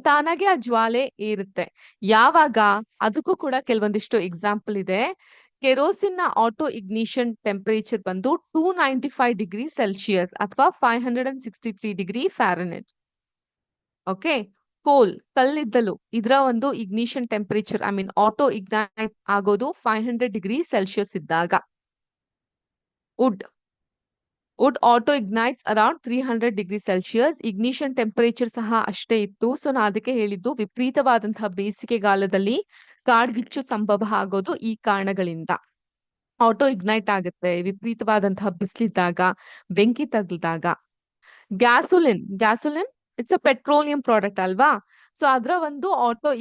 ತಾನಾಗೆ ಆ ಜ್ವಾಲೆ ಏರುತ್ತೆ. ಯಾವಾಗ, ಅದಕ್ಕೂ ಕೂಡ ಕೆಲವೊಂದಿಷ್ಟು ಎಕ್ಸಾಂಪಲ್ ಇದೆ. ಕೆರೋಸಿನ್ ನ ಆಟೋ ಇಗ್ನಿಷನ್ ಟೆಂಪರೇಚರ್ ಬಂದು 295 ಡಿಗ್ರಿ ಸೆಲ್ಸಿಯಸ್ ಅಥವಾ 563 ಡಿಗ್ರಿ ಫ್ಯಾರನೆಟ್. ಓಕೆ, ಕೋಲ್, ಕಲ್ಲಿದ್ದಲು, ಇದರ ಒಂದು ignition temperature, I mean auto ignite ಆಗೋದು 500 ಡಿಗ್ರಿ ಸೆಲ್ಸಿಯಸ್ ಇದ್ದಾಗ. Wood auto ignites around 300 degree Celsius. Ignition temperature ಸಹ ಅಷ್ಟೇ ಇತ್ತು. ಸೊ ನಾ ಅದಕ್ಕೆ ಹೇಳಿದ್ದು, ವಿಪರೀತವಾದಂತಹ ಬೇಸಿಗೆಗಾಲದಲ್ಲಿ ಕಾಡ್ಗಿಚ್ಚು ಸಂಭವ ಆಗೋದು ಈ ಕಾರಣಗಳಿಂದ. ಆಟೋ ಇಗ್ನೈಟ್ ಆಗುತ್ತೆ ವಿಪರೀತವಾದಂತಹ ಬಿಸಿಲಿದ್ದಾಗ, ಬೆಂಕಿ ತಗ್ಲಿದಾಗ. Gasoline it's a petroleum product ಅಲ್ವಾ? ಸೊ ಅದರ ಒಂದು ಆಟೋ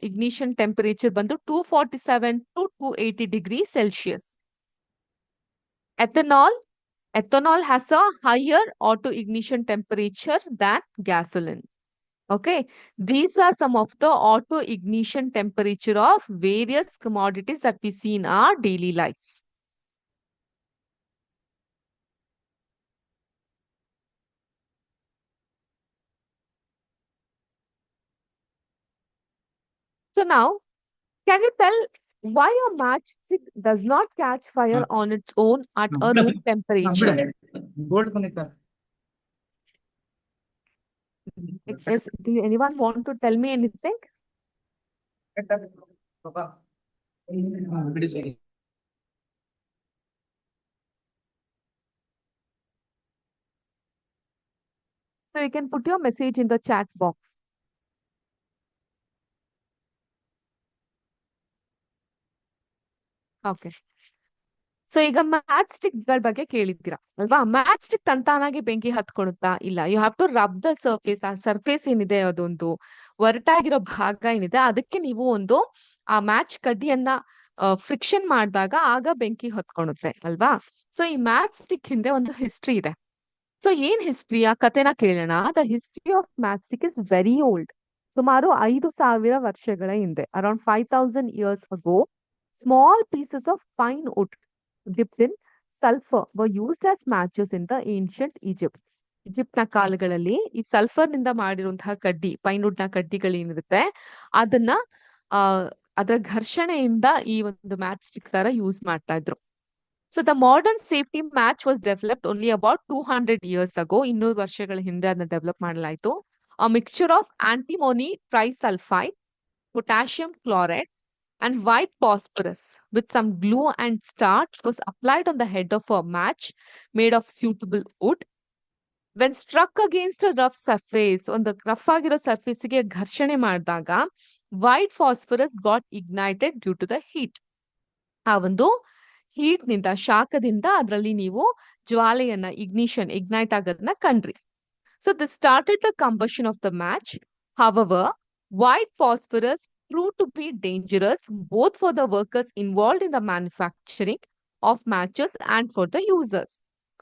ಇಗ್ನಿಷನ್ ಟೆಂಪರೇಚರ್ ಬಂದು 247 to 280 degree Celsius. Ethanol has a higher auto ignition temperature than gasoline. Okay, these are some of the auto ignition temperature of various commodities that we see in our daily lives. So now, can you tell why a matchstick does not catch fire on its own at a room temperature? Do anyone want to tell me anything? So you can put your message in the chat box. Okay. So ಈಗ match stick ಗಳ ಬಗ್ಗೆ ಕೇಳಿದ್ದೀರಾ ಅಲ್ವಾ? Match stick ತಂತಾನಾಗಿ ಬೆಂಕಿ ಹತ್ಕೊಳುತ್ತಾ? ಇಲ್ಲ, you have to rub the surface. ಆ surface ಏನಿದೆ, ಅದೊಂದು ಒರಟಾಗಿರೋ ಭಾಗ ಏನಿದೆ, ಅದಕ್ಕೆ ನೀವು ಒಂದು ಆ ಮ್ಯಾಚ್ ಕಡ್ಡಿಯನ್ನ ಫ್ರಿಕ್ಷನ್ ಮಾಡಿದಾಗ ಆಗ ಬೆಂಕಿ ಹೊತ್ಕೊಳುತ್ತೆ ಅಲ್ವಾ? ಸೊ ಈ ಮ್ಯಾಚ್ ಸ್ಟಿಕ್ ಹಿಂದೆ ಒಂದು ಹಿಸ್ಟ್ರಿ ಇದೆ. ಸೊ ಏನ್ ಹಿಸ್ಟ್ರಿ, ಆ ಕಥೆನ ಕೇಳೋಣ. The history of match stick is very old. ಸುಮಾರು 5,000 ವರ್ಷಗಳ ಹಿಂದೆ, around 5,000 years ago, small pieces of pine wood dipped in sulfur were used as matches in the ancient Egypt. Egypt ನ ಕಾಲಗಳಲ್ಲಿ ಈ ಸಲ್ಫರ್ ನಿಂದ ಮಾಡಿರುವಂತಹ ಕಡ್ಡಿ, ಪೈನ್ವುಡ್ ನ ಕಡ್ಡಿಗಳೇನಿರುತ್ತೆ, ಅದನ್ನ ಅದರ ಘರ್ಷಣೆಯಿಂದ ಈ ಒಂದು ಮ್ಯಾಚ್ ಸ್ಟಿಕ್ ತರ ಯೂಸ್ ಮಾಡ್ತಾ ಇದ್ರು. So the modern safety match was developed only about 200 years ago. 200 ವರ್ಷಗಳ ಹಿಂದೆ ಅದನ್ನ ಡೆವಲಪ್ ಮಾಡಲಾಯಿತು. A mixture of antimony trisulfide, potassium chloride, and white phosphorus with some glue and starch was applied on the head of a match made of suitable wood. When struck against a rough surface, ಒಂದು rough ಆಗಿರೋ ಸರ್ಫೇಸ್ಗೆ ಘರ್ಷಣೆ ಮಾಡಿದಾಗ white phosphorus got ignited due to the heat. ಆ ಒಂದು heat ನಿಂದ, ಶಾಖದಿಂದ ಅದರಲ್ಲಿ ನೀವು ಜ್ವಾಲೆಯನ್ನ, ಇಗ್ನೈಟ್ ಆಗೋದನ್ನ ಕಂಡ್ರಿ. So this started the combustion of the match. However, white phosphorus proved to be dangerous both for the workers involved in the manufacturing of matches and for the users.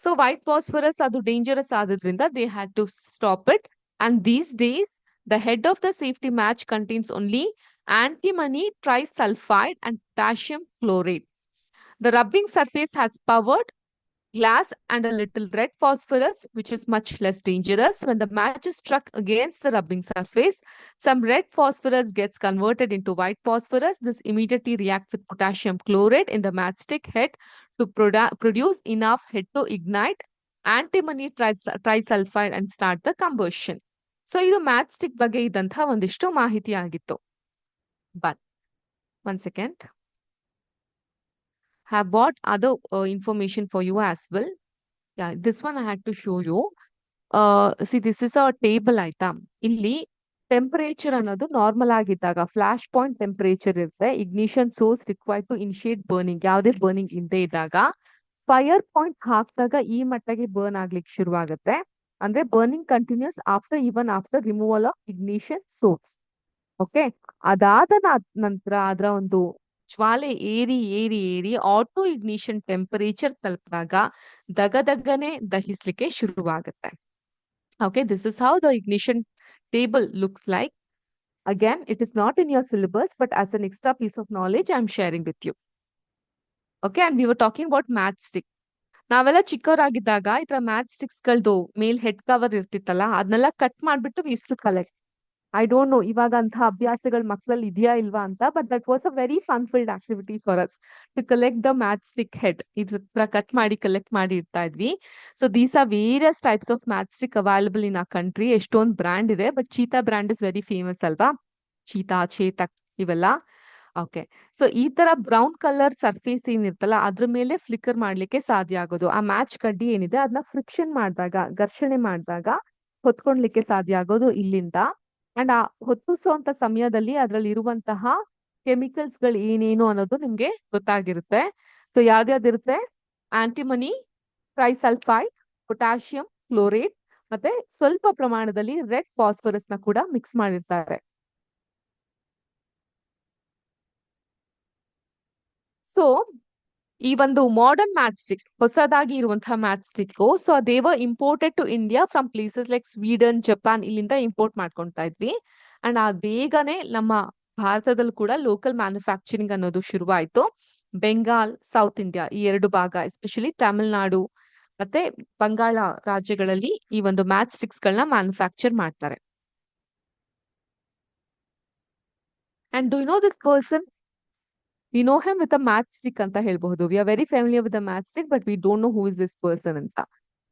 So white phosphorus adu dangerous ಆದ್ರಿಂದ they had to stop it. And these days, the head of the safety match contains only antimony trisulfide and potassium chlorate. The rubbing surface has powered glass and a little red phosphorus, which is much less dangerous. When the match is struck against the rubbing surface, some red phosphorus gets converted into white phosphorus. This immediately reacts with potassium chlorate in the matchstick head to produce enough head to ignite antimony trisulfide and start the combustion. So, ಇದು matchstick ಬಗ್ಗೆ ಇದ್ದಂಥ ಒಂದಿಷ್ಟು ಮಾಹಿತಿ ಆಗಿತ್ತು. But, one second. Have bought other information for you as well. Yeah, this one I had to show you. See, this is a table ಆಯ್ತಾ. ಇಲ್ಲಿ temperature ಅನ್ನೋದು normal ಆಗಿದ್ದಾಗ ಫ್ಲಾಶ್ ಪಾಯಿಂಟ್ ಟೆಂಪರೇಚರ್ ಇರುತ್ತೆ. Ignition source required to initiate burning, ಯಾವುದೇ burning ಇಲ್ಲದೆ ಇದ್ದಾಗ fire point ಹಾಕಿದಾಗ ಈ ಮಟ್ಟಿಗೆ ಬರ್ನ್ ಆಗ್ಲಿಕ್ಕೆ ಶುರುವಾಗುತ್ತೆ. ಅಂದ್ರೆ burning continues after removal of ignition source. Okay, ಅದಾದ ನಂತರ ಅದರ ಒಂದು ಜ್ವಾಲೆ ಏರಿ ಆಟೋ ಇಗ್ನಿಷನ್ ಟೆಂಪರೇಚರ್ ತಲುಪಿದಾಗ ದಗದಗನೆ ದಹಿಸ್ಲಿಕ್ಕೆ ಶುರುವಾಗುತ್ತೆ. Okay, this is how the ignition table looks like. Again, it is not in your syllabus, but as an extra piece of knowledge, I'm sharing with you. Okay, and we were talking about matchstick. ನಾವೆಲ್ಲ ಚಿಕ್ಕವರಾಗಿದ್ದಾಗ ಈ ತರ match ಗಳದು ಮೇಲ್ head cover ಇರ್ತಿತ್ತಲ್ಲ, ಅದನ್ನೆಲ್ಲ cut ಮಾಡ್ಬಿಟ್ಟು we use to collect. I don't know ಇವಾಗ ಅಂತ ಅಭ್ಯಾಸಗಳು ಮಕ್ಕಳಲ್ಲಿ ಇದೆಯಾ ಇಲ್ವಾ ಅಂತ, but that was a very fun filled activity for us to collect the match stick head. ಇದ್ರ ಕಟ್ ಮಾಡಿ ಕಲೆಕ್ಟ್ ಮಾಡಿ ಇಡ್ತಾ ಇದ್ವಿ. So these are various types of match stick available in a country. ಎಷ್ಟೊಂದು ಬ್ರ್ಯಾಂಡ್ ಇದೆ, but Cheetah brand is very famous ಅಲ್ವಾ, cheetah, Chetak ಇವೆಲ್ಲ. Okay, so ಈ ತರ ಬ್ರೌನ್ ಕಲರ್ ಸರ್ಫೇಸ್ ಏನಿರ್ತಲ್ಲ ಅದ್ರ ಮೇಲೆ ಫ್ಲಿಕರ್ ಮಾಡ್ಲಿಕ್ಕೆ ಸಾಧ್ಯ ಆಗೋದು. ಆ ಮ್ಯಾಚ್ ಕಡ್ಡಿ ಏನಿದೆ ಅದನ್ನ ಫ್ರಿಕ್ಷನ್ ಮಾಡಿದಾಗ, ಘರ್ಷಣೆ ಮಾಡಿದಾಗ ಹೊತ್ಕೊಳ್ಲಿಕ್ಕೆ ಸಾಧ್ಯ ಆಗೋದು ಇಲ್ಲಿಂದ. ಅಂಡ್ ಆ ಹೊತ್ತಿಸುವಂತ ಸಮಯದಲ್ಲಿ ಅದ್ರಲ್ಲಿ ಇರುವಂತಹ ಕೆಮಿಕಲ್ಸ್ ಗಳು ಏನೇನು ಅನ್ನೋದು ನಿಮ್ಗೆ ಗೊತ್ತಾಗಿರುತ್ತೆ. ಸೊ ಯಾವ್ದಿರುತ್ತೆ, ಆಂಟಿಮನಿ ಟ್ರೈಸಲ್ಫೈಡ್, ಪೊಟ್ಯಾಷಿಯಂ ಕ್ಲೋರೇಟ್, ಮತ್ತೆ ಸ್ವಲ್ಪ ಪ್ರಮಾಣದಲ್ಲಿ ರೆಡ್ ಫಾಸ್ಫರಸ್ ನ ಕೂಡ ಮಿಕ್ಸ್ ಮಾಡಿರ್ತಾರೆ. ಸೊ ಈ ಒಂದು ಮಾಡರ್ನ್ ಮ್ಯಾಚ್ ಸ್ಟಿಕ್, ಹೊಸದಾಗಿ ಇರುವಂತಹ match stick, so they were imported to India from places like Sweden, Japan, ಇಲ್ಲಿಂದ ಇಂಪೋರ್ಟ್ ಮಾಡ್ಕೊಳ್ತಾ ಇದ್ವಿ. ಅಂಡ್ ಆ ಬೇಗನೆ ನಮ್ಮ ಭಾರತದಲ್ಲಿ ಕೂಡ ಲೋಕಲ್ ಮ್ಯಾನುಫ್ಯಾಕ್ಚರಿಂಗ್ ಅನ್ನೋದು ಶುರುವಾಯಿತು. ಬೆಂಗಾಲ್, ಸೌತ್ ಇಂಡಿಯಾ ಈ ಎರಡು ಭಾಗ, ಎಸ್ಪೆಷಲಿ ತಮಿಳುನಾಡು ಮತ್ತೆ ಬಂಗಾಳ ರಾಜ್ಯಗಳಲ್ಲಿ ಈ ಒಂದು ಮ್ಯಾಚ್ ಸ್ಟಿಕ್ಸ್ ಗಳನ್ನ ಮ್ಯಾನುಫ್ಯಾಕ್ಚರ್ ಮಾಡ್ತಾರೆ. And do you know this person? We know him with a matchstick anta helಬಹುದು. We are very familiar with the matchstick, but we don't know who is this person anta.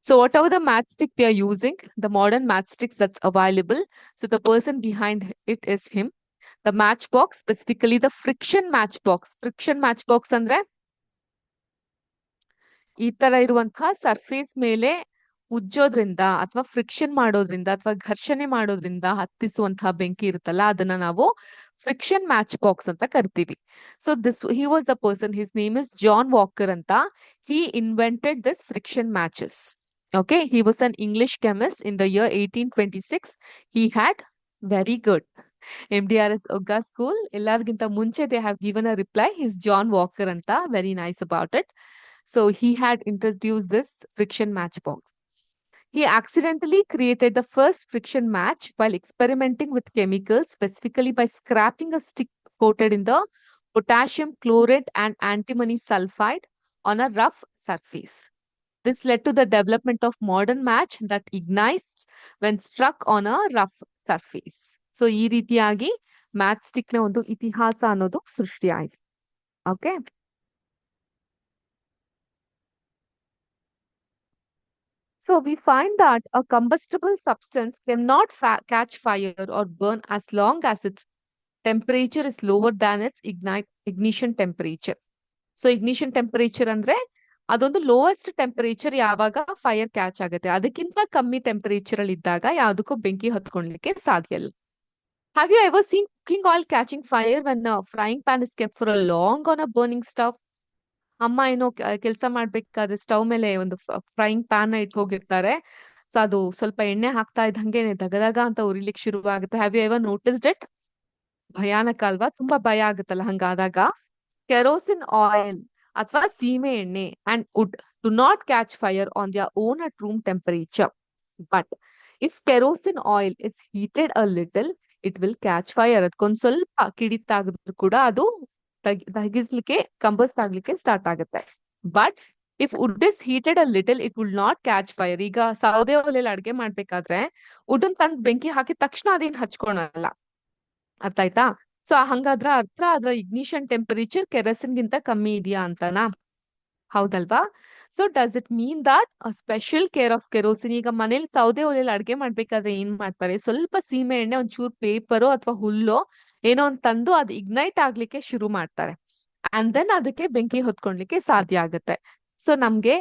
So whatever the matchstick we are using, the modern matchsticks that's available, so the person behind it is him. The matchbox, specifically the friction matchbox. Friction matchbox andre ಈ ತರ ಇರುವಂತಹ surface ಮೇಲೆ ಉಜ್ಜೋದ್ರಿಂದ ಅಥವಾ friction ಮಾಡೋದ್ರಿಂದ ಅಥವಾ ಘರ್ಷಣೆ ಮಾಡೋದ್ರಿಂದ ಹತ್ತಿಸುವಂತಹ ಬೆಂಕಿ ಇರುತ್ತಲ್ಲ, ಅದನ್ನ ನಾವು ಫ್ರಿಕ್ಷನ್ ಮ್ಯಾಚ್ ಬಾಕ್ಸ್ ಅಂತ ಕರಿತೀವಿ. So he was the person, his name is John Walker ಅಂತ. He invented this friction matches. Okay, he was an English chemist in the year 1826. He had very good MDRS Ogga school. ಎಲ್ಲರಿಗಿಂತ ಮುಂಚೆ they have given a reply. He's John Walker ಅಂತ. Very nice about it. So he had introduced this friction match box. He accidentally created the first friction match while experimenting with chemicals, specifically by scraping a stick coated in the potassium chlorate and antimony sulfide on a rough surface. This led to the development of modern match that ignites when struck on a rough surface. So ಈ ರೀತಿಯಾಗಿ match stick ನ ಒಂದು ಇತಿಹಾಸ ಅನ್ನೋದು ಸೃಷ್ಟಿ ಆಯ್ತು. Okay, so we find that a combustible substance cannot catch fire or burn as long as its temperature is lower than its ignition temperature. So ignition temperature andre ಅದೊಂದು lowest temperature ಯಾವಾಗ fire catch ಆಗುತ್ತೆ. ಅದಕ್ಕಿಂತ ಕಮ್ಮಿ temperature ಅಲ್ಲಿ ಇದ್ದಾಗ ಯಾವ್ದಕ್ಕೂ ಬೆಂಕಿ ಹತ್ಕೊಳ್ಲಿಕ್ಕೆ ಸಾಧ್ಯ ಇಲ್ಲ. Have you ever seen cooking oil catching fire when frying pan is kept for a long on a burning stove? ಅಮ್ಮ ಏನೋ ಕೆಲಸ ಮಾಡ್ಬೇಕಾದ್ರೆ ಸ್ಟವ್ ಮೇಲೆ ಒಂದು ಫ್ರೈಯಿಂಗ್ ಪ್ಯಾನ್ ಇಟ್ಟು ಹೋಗಿರ್ತಾರೆ. ಸೊ ಅದು ಸ್ವಲ್ಪ ಎಣ್ಣೆ ಹಾಕ್ತಾ ಇದ್ದಂಗೆ ದಗದಗ ಅಂತ ಉರಿಲಿಕ್ಕೆ ಶುರು ಆಗುತ್ತೆ. Have you ever noticed it? ಭಯಾನಕ ಅಲ್ವಾ? ತುಂಬಾ ಭಯ ಆಗುತ್ತಲ್ಲ ಹಂಗಾದಾಗ. ಕೆರೋಸಿನ್ ಆಯಿಲ್ ಅಥವಾ ಸೀಮೆ ಎಣ್ಣೆ and wood do not catch fire on their own at room temperature. But if kerosene oil is heated a little it will catch fire. ಅದಕ್ಕೊಂದ್ ಸ್ವಲ್ಪ ಕಿಡಿತಾಗಿದ್ರು ಕೂಡ ಅದು ದಹಿಸ್ಲಿಕ್ಕೆ ಕಂಬಸ್ಟ್ ಆಗ್ಲಿಕ್ಕೆ ಸ್ಟಾರ್ಟ್ ಆಗುತ್ತೆ. But if wood is heated a little it will not catch fire. ಈಗ ಸೌದೆ ಒಲೆಯಲ್ಲಿ ಅಡ್ಗೆ ಮಾಡ್ಬೇಕಾದ್ರೆ ವುಡನ್ ತಂದ್ ಬೆಂಕಿ ಹಾಕಿದ ತಕ್ಷಣ ಅದೇನ್ ಹಚ್ಕೊಳಲ್ಲ. ಅರ್ಥ ಆಯ್ತಾ? ಸೊ ಹಂಗಾದ್ರ ಅರ್ಥ ಅದ್ರ ಇಗ್ನಿಷನ್ ಟೆಂಪರೇಚರ್ ಕೆರಸಿನ್ ಗಿಂತ ಕಮ್ಮಿ ಇದೆಯಾ ಅಂತನಾ? ಹೌದಲ್ವಾ? So does it mean that special care of kerosene? ಈಗ ಮನೇಲಿ ಸೌದೆ ಒಲೆಯಲ್ಲಿ ಅಡ್ಗೆ ಮಾಡ್ಬೇಕಾದ್ರೆ ಏನ್ ಮಾಡ್ತಾರೆ, ಸ್ವಲ್ಪ ಸೀಮೆ ಎಣ್ಣೆ, ಒಂಚೂರು ಪೇಪರು ಅಥವಾ ಹುಲ್ಲೋ ಏನೋ ಒಂದ್ ತಂದು ಅದು ಇಗ್ನೈಟ್ ಆಗ್ಲಿಕ್ಕೆ ಶುರು ಮಾಡ್ತಾರೆ. ಅಂಡ್ ದೆನ್ ಅದಕ್ಕೆ ಬೆಂಕಿ ಹೊತ್ಕೊಳ್ಲಿಕ್ಕೆ ಸಾಧ್ಯ ಆಗುತ್ತೆ. ಸೊ ನಮ್ಗೆ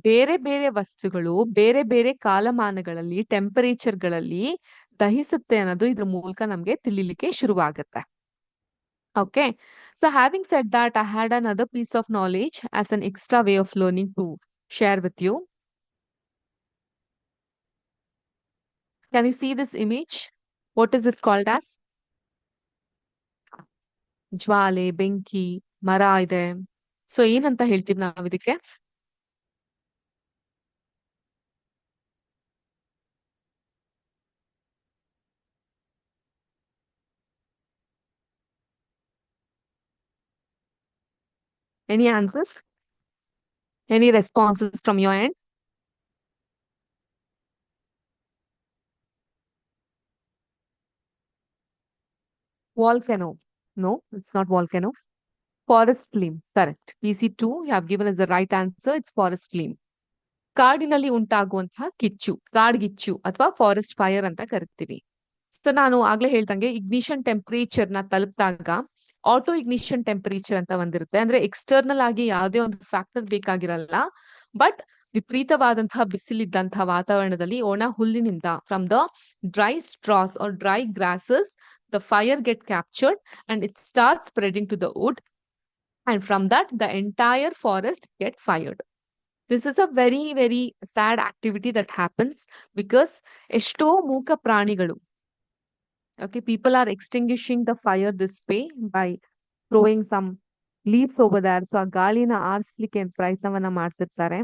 ಬೇರೆ ಬೇರೆ ವಸ್ತುಗಳು ಬೇರೆ ಬೇರೆ ಕಾಲಮಾನಗಳಲ್ಲಿ ಟೆಂಪರೇಚರ್ಗಳಲ್ಲಿ ದಹಿಸುತ್ತೆ ಅನ್ನೋದು ಇದ್ರ ಮೂಲಕ ನಮ್ಗೆ ತಿಳಿಲಿಕ್ಕೆ ಶುರುವಾಗುತ್ತೆ. Okay. So having said that, I had another piece of knowledge as an extra way of learning to share with you. Can you see this image? What is this called as? ಜ್ವಾಲೆ, ಬೆಂಕಿ, ಮರ ಇದೆ. So ಏನಂತ ಹೇಳ್ತೀವಿ ನಾವ್ ಇದಕ್ಕೆ? Any answers? Any responses from your end? Volcano. No, it's not volcano. Forest flame. Correct. PC2, you have given us the right answer. It's forest flame. ಕಾಡಿನಲ್ಲಿ ಉಂಟಾಗುವಂತಹ ಕಿಚ್ಚು, ಕಾಡ್ಗಿಚ್ಚು ಅಥವಾ ಫಾರೆಸ್ಟ್ ಫೈರ್ ಅಂತ ಕರಿತೀವಿ. ಸೊ ನಾನು ಆಗ್ಲೇ ಹೇಳ್ದಂಗೆ ಇಗ್ನಿಷನ್ ಟೆಂಪರೇಚರ್ ನ ತಲುಪಿದಾಗ ಆಟೋ ಇಗ್ನಿಷನ್ ಟೆಂಪರೇಚರ್ ಅಂತ ಒಂದಿರುತ್ತೆ. ಅಂದ್ರೆ ಎಕ್ಸ್ಟರ್ನಲ್ ಆಗಿ ಯಾವುದೇ ಒಂದು ಫ್ಯಾಕ್ಟರ್ ಬೇಕಾಗಿರಲ್ಲ. ಬಟ್ ವಿಪರೀತವಾದಂತಹ ಬಿಸಿಲಿದ್ದಂತಹ ವಾತಾವರಣದಲ್ಲಿ ಒಣ ಹುಲ್ಲಿನಿಂದ from the dry straws or dry grasses the fire get captured and it start spreading to the wood and from that the entire forest get fired. This is a very, very sad activity that happens because ಎಷ್ಟೋ ಮೂಕ ಪ್ರಾಣಿಗಳು, okay, people are extinguishing the fire this way by throwing some leaves over there. So ಆ ಗಾಳಿನ ಆರಿಸ್ಲಿಕ್ಕೆ ಪ್ರಯತ್ನವನ್ನ ಮಾಡ್ತಿರ್ತಾರೆ.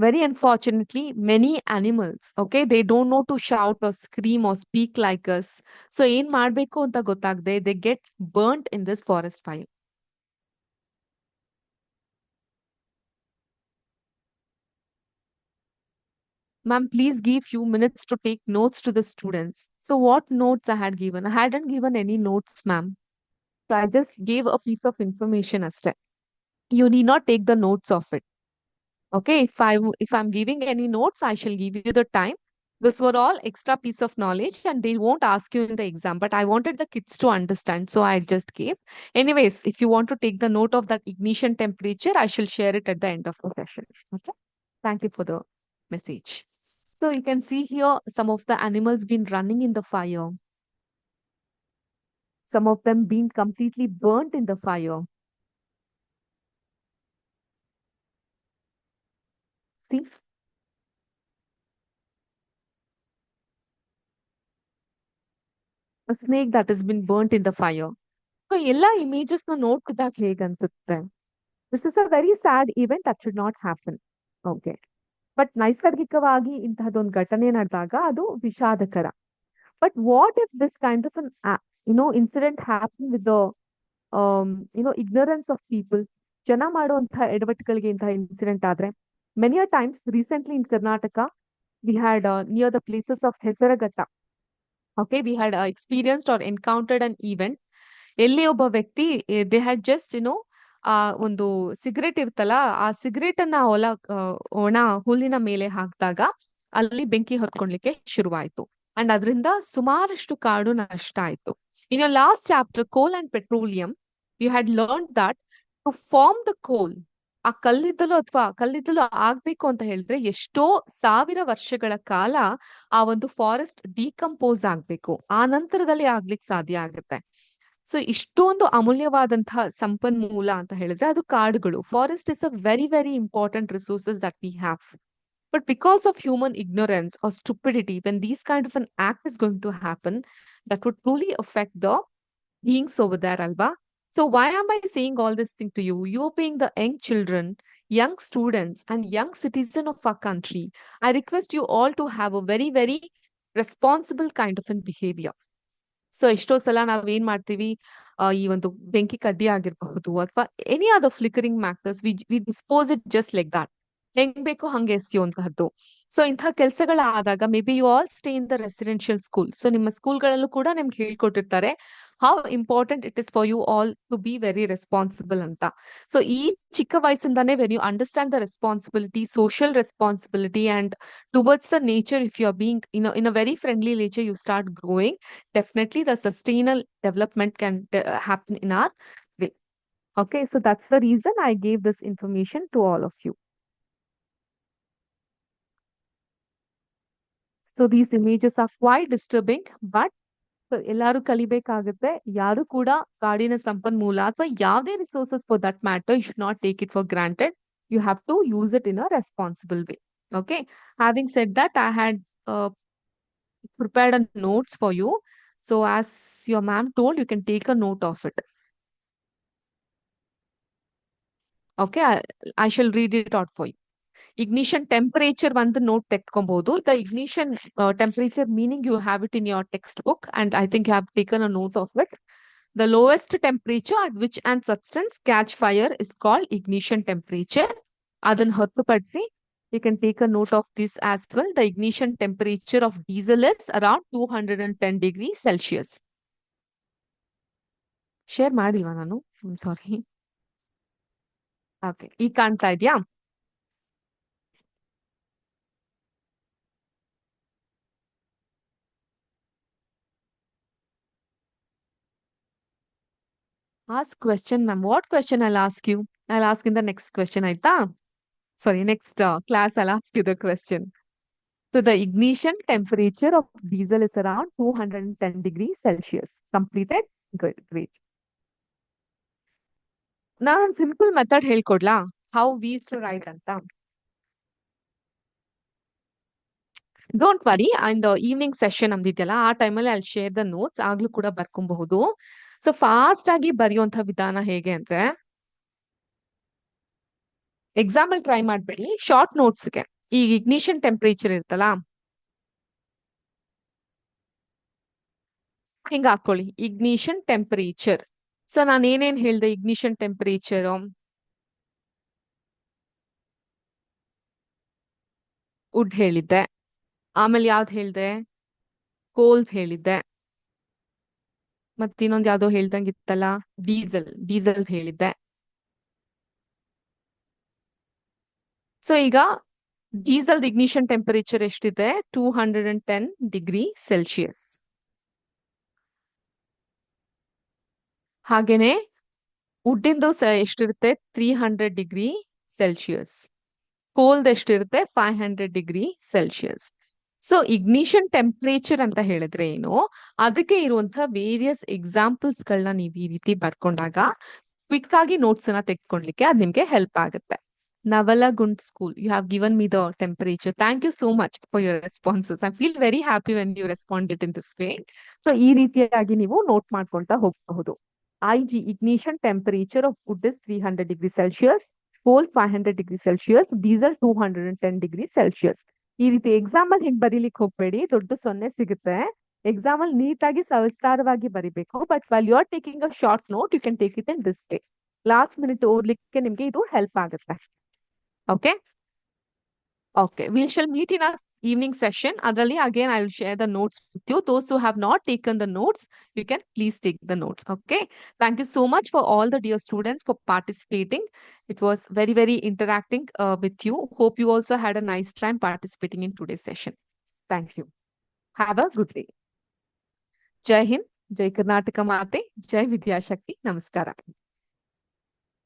Very unfortunately, many animals, okay, they don't know to shout or scream or speak like us. So ಏನ್ ಮಾಡ್ಬೇಕು ಅಂತ ಗೊತ್ತಾಗದೆ they get burnt in this forest fire. Ma'am, please give few minutes to take notes to the students. So what notes I had given? I hadn't given any notes, ma'am. So I just gave a piece of information as well. You need not take the notes of it. Okay, if I'm giving any notes, I shall give you the time. This were all extra piece of knowledge and they won't ask you in the exam. But I wanted the kids to understand, so I just gave. Anyways, if you want to take the note of that ignition temperature, I shall share it at the end of the session. Okay. Thank you for the message. So you can see here some of the animals been running in the fire. Some of them being completely burnt in the fire. See? A snake that has been burnt in the fire. So ಎಲ್ಲ images ನ ನೋಡ್ತಿದ್ದಾಗ ಹೇಗೆ ಅನ್ಸುತ್ತೆ? This is a very sad event that should not happen. Okay. But ನೈಸರ್ಗಿಕವಾಗಿ ಇಂತಹದೊಂದು ಘಟನೆ ನಡೆದಾಗ ಅದು ವಿಷಾದಕರ. But what if this kind of incident happen with ignorance of people? ಜನ ಮಾಡುವಂತಹ ಎಡವಟ್ಟುಗಳಿಗೆ ಇಂತಹ ಇನ್ಸಿಡೆಂಟ್ ಆದ್ರೆ many a times recently in Karnataka we had near the places of Hesaraghatta. Okay, we had experienced or encountered an event. ಎಲ್ಲಿ ಒಬ್ಬ ವ್ಯಕ್ತಿ they had just ಆ ಒಂದು ಸಿಗರೇಟ್ ಇರ್ತಲ್ಲ, ಆ ಸಿಗರೇಟ್ ಅನ್ನ ಒಣ ಹುಲ್ಲಿನ ಮೇಲೆ ಹಾಕಿದಾಗ ಅಲ್ಲಿ ಬೆಂಕಿ ಹೊತ್ಕೊಳ್ಲಿಕ್ಕೆ ಶುರುವಾಯ್ತು. ಅಂಡ್ ಅದರಿಂದ ಸುಮಾರಷ್ಟು ಕಾಡು ನಷ್ಟ ಆಯ್ತು. In your last chapter coal and petroleum, you had learn that to form the coal ಆ ಕಲ್ಲಿದ್ದಲು ಅಥವಾ ಕಲ್ಲಿದ್ದಲು ಆಗ್ಬೇಕು ಅಂತ ಹೇಳಿದ್ರೆ ಎಷ್ಟೋ ಸಾವಿರ ವರ್ಷಗಳ ಕಾಲ ಆ ಒಂದು ಫಾರೆಸ್ಟ್ ಡಿಕಂಪೋಸ್ ಆಗ್ಬೇಕು, ಆ ನಂತರದಲ್ಲಿ ಆಗ್ಲಿಕ್ಕೆ ಸಾಧ್ಯ ಆಗುತ್ತೆ. ಸೊ ಇಷ್ಟೊಂದು ಅಮೂಲ್ಯವಾದಂತಹ ಸಂಪನ್ಮೂಲ ಅಂತ ಹೇಳಿದ್ರೆ ಅದು ಕಾಡುಗಳು. Forest is a very very important resources that we have. But because of human ignorance or stupidity, when these kind of an act is going to happen, that would truly affect the beings over there, Alba. So why am I saying all this thing to you? You being the young children, young students, and young citizen of our country, I request you all to have a very, very responsible kind of an behavior. So ಎಷ್ಟೋ ಸಲ ನಾವ್ ಏನ್ ಮಾಡ್ತೀವಿ, ಈ ಒಂದು ಬೆಂಕಿ ಕಡ್ಡಿ ಆಗಿರಬಹುದು ಅಥವಾ any other flickering matters, we dispose it just like that, ಹೆಂಗ್ ಬೇಕು ಹಂಗೆ ಎಸೆಯುವಂತಹದ್ದು. ಸೊ ಇಂತಹ ಕೆಲಸಗಳಾದಾಗ maybe you all stay in the residential school. So ನಿಮ್ಮ ಸ್ಕೂಲ್ಗಳಲ್ಲೂ ಕೂಡ ನಿಮ್ಗೆ ಹೇಳ್ಕೊಟ್ಟಿರ್ತಾರೆ how important it is for you all to be very responsible ಅಂತ. ಸೊ ಈ ಚಿಕ್ಕ ವಯಸ್ಸಿಂದಾನೇ when you understand the responsibility, social responsibility and towards the nature, if you are being in a very friendly nature, you start growing, definitely the sustainable development can happen in our way. Okay, so that's the reason I gave this information to all of you. So these images are quite disturbing, but ಎಲ್ಲಾರು ಕಲಿಬೇಕಾಗುತ್ತೆ. ಯಾರು ಕೂಡ ಕಾಡಿನ ಸಂಪನ್ಮೂಲ ಅಥವಾ ಯಾವುದೇ resources for that matter, you should not take it for granted. You have to use it in a responsible way. Okay, having said that, I had prepared a notes for you. So as your ma'am told, you can take a note of it. Okay, I shall read it out for you. Ignition temperature ಒಂದು note ತೆಕ್ಕೊಬಹುದು. The ignition temperature meaning you have it in your textbook and I think you have taken a note of it. The lowest temperature at which an substance catch fire is called ignition temperature. ಅದನ್ನ ಹೊರತುಪಡಿಸಿ you can take a note of this as well. The ignition temperature of diesel is around 210 degrees Celsius. Share ಮಾಡಿಲ್ವಾ ನಾನು? ಸಾರಿ. Okay, ಈಗ ಕಾಣ್ತಾ ಇದೆಯಾ? Ask question, ma'am. What question I'll ask you? I'll ask in the next question, ಆಯ್ತಾ? Sorry, next class I'll ask you the question. So the ignition temperature of diesel is around 210 degrees Celsius. Completed? Good, great. ನಾನು simple method ಹೇಳ್ಕೊಡ್ಲಾ how we use to write ಅಂತ? Don't worry, in the evening session ನಮ್ದಿದೆಯಲ್ಲ ಆ ಟೈಮಲ್ಲಿ ಅಲ್ಲಿ share the notes, ಆಗ್ಲೂ ಕೂಡ ಬರ್ಕೊಬಹುದು. So fast ಆಗಿ ಬರೆಯುವಂತ ವಿಧಾನ ಹೇಗೆ ಅಂದ್ರೆ, ಎಕ್ಸಾಮ್ ಅಲ್ಲಿ ಟ್ರೈ ಮಾಡ್ಬೇಡಿ, ಶಾರ್ಟ್ ನೋಟ್ಸ್ಗೆ ಈ ಇಗ್ನಿಷನ್ ಟೆಂಪರೇಚರ್ ಇರ್ತಲ್ಲ ಹಿಂಗ ಹಾಕೊಳ್ಳಿ, ಇಗ್ನಿಷನ್ ಟೆಂಪರೇಚರ್. ಸೊ ನಾನು ಏನೇನ್ ಹೇಳ್ದೆ, ಇಗ್ನಿಷನ್ ಟೆಂಪರೇಚರ್ ವುಡ್ ಹೇಳಿದ್ದೆ, ಆಮೇಲೆ ಯಾವ್ದು ಹೇಳ್ದೆ, ಕೋಲ್ಸ್ ಹೇಳಿದ್ದೆ, ಮತ್ತೆ ಇನ್ನೊಂದು ಯಾವ್ದೋ ಹೇಳ್ದಂಗಿತ್ತಲ್ಲ, ಡೀಸೆಲ್ ಹೇಳಿದ್ದೆ. ಸೊ ಈಗ ಡೀಸೆಲ್ ಇಗ್ನಿಷನ್ ಟೆಂಪರೇಚರ್ ಎಷ್ಟಿದೆ, 210 ಡಿಗ್ರಿ ಸೆಲ್ಸಿಯಸ್. ಹಾಗೇನೆ ವುಡ್ಡಿಂದು ಎಷ್ಟಿರುತ್ತೆ, 300 ಡಿಗ್ರಿ ಸೆಲ್ಸಿಯಸ್. ಕೋಲ್ಡ್ ಎಷ್ಟಿರುತ್ತೆ, 500 degree Celsius. So ignition temperature ಅಂತ ಹೇಳಿದ್ರೆ ಏನು, ಅದಕ್ಕೆ ಇರುವಂತಹ ವೇರಿಯಸ್ ಎಕ್ಸಾಂಪಲ್ಸ್ ಗಳನ್ನ ನೀವು ಈ ರೀತಿ ಬರ್ಕೊಂಡಾಗ ಕ್ವಿಕ್ ಆಗಿ ನೋಟ್ಸ್ ಅನ್ನ ತೆಗೆದುಕೊಳ್ಳಿಕ್ಕೆ ಅದು ನಿಮ್ಗೆ ಹೆಲ್ಪ್ ಆಗುತ್ತೆ. Navalagund School, you have given me the temperature. Thank you so much for your responses. I feel very happy when you responded in this way. So ಈ ರೀತಿಯಾಗಿ ನೀವು ನೋಟ್ ಮಾಡ್ಕೊಳ್ತಾ ಹೋಗಬಹುದು. IG ignition temperature of wood is 300 degrees Celsius, coal 500 degrees Celsius, diesel 210 degrees Celsius. ಈ ರೀತಿ exam ಅಲ್ಲಿ ಹಿಂಗ್ ಬರೀಲಿಕ್ಕೆ ಹೋಗ್ಬೇಡಿ, ದೊಡ್ಡ ಸೊನ್ನೆ ಸಿಗುತ್ತೆ. ಎಕ್ಸಾಮ್ ಅಲ್ಲಿ ನೀಟಾಗಿ ಸವಿಸ್ತಾರವಾಗಿ ಬರಿಬೇಕು. But while you are taking a short note, you can take it in this day. Last minute ಓದ್ಲಿಕ್ಕೆ ನಿಮ್ಗೆ ಇದು ಹೆಲ್ಪ್ ಆಗುತ್ತೆ. Okay. Okay. We shall meet in our evening session. Adralli, again, I will share the notes with you. Those who have not taken the notes, you can please take the notes. Okay. Thank you so much for all the dear students for participating. It was very, very interacting with you. Hope you also had a nice time participating in today's session. Thank you. Have a good day. Jai Hind, Jai Karnataka Mate, Jai Vidya Shakti. Namaskara.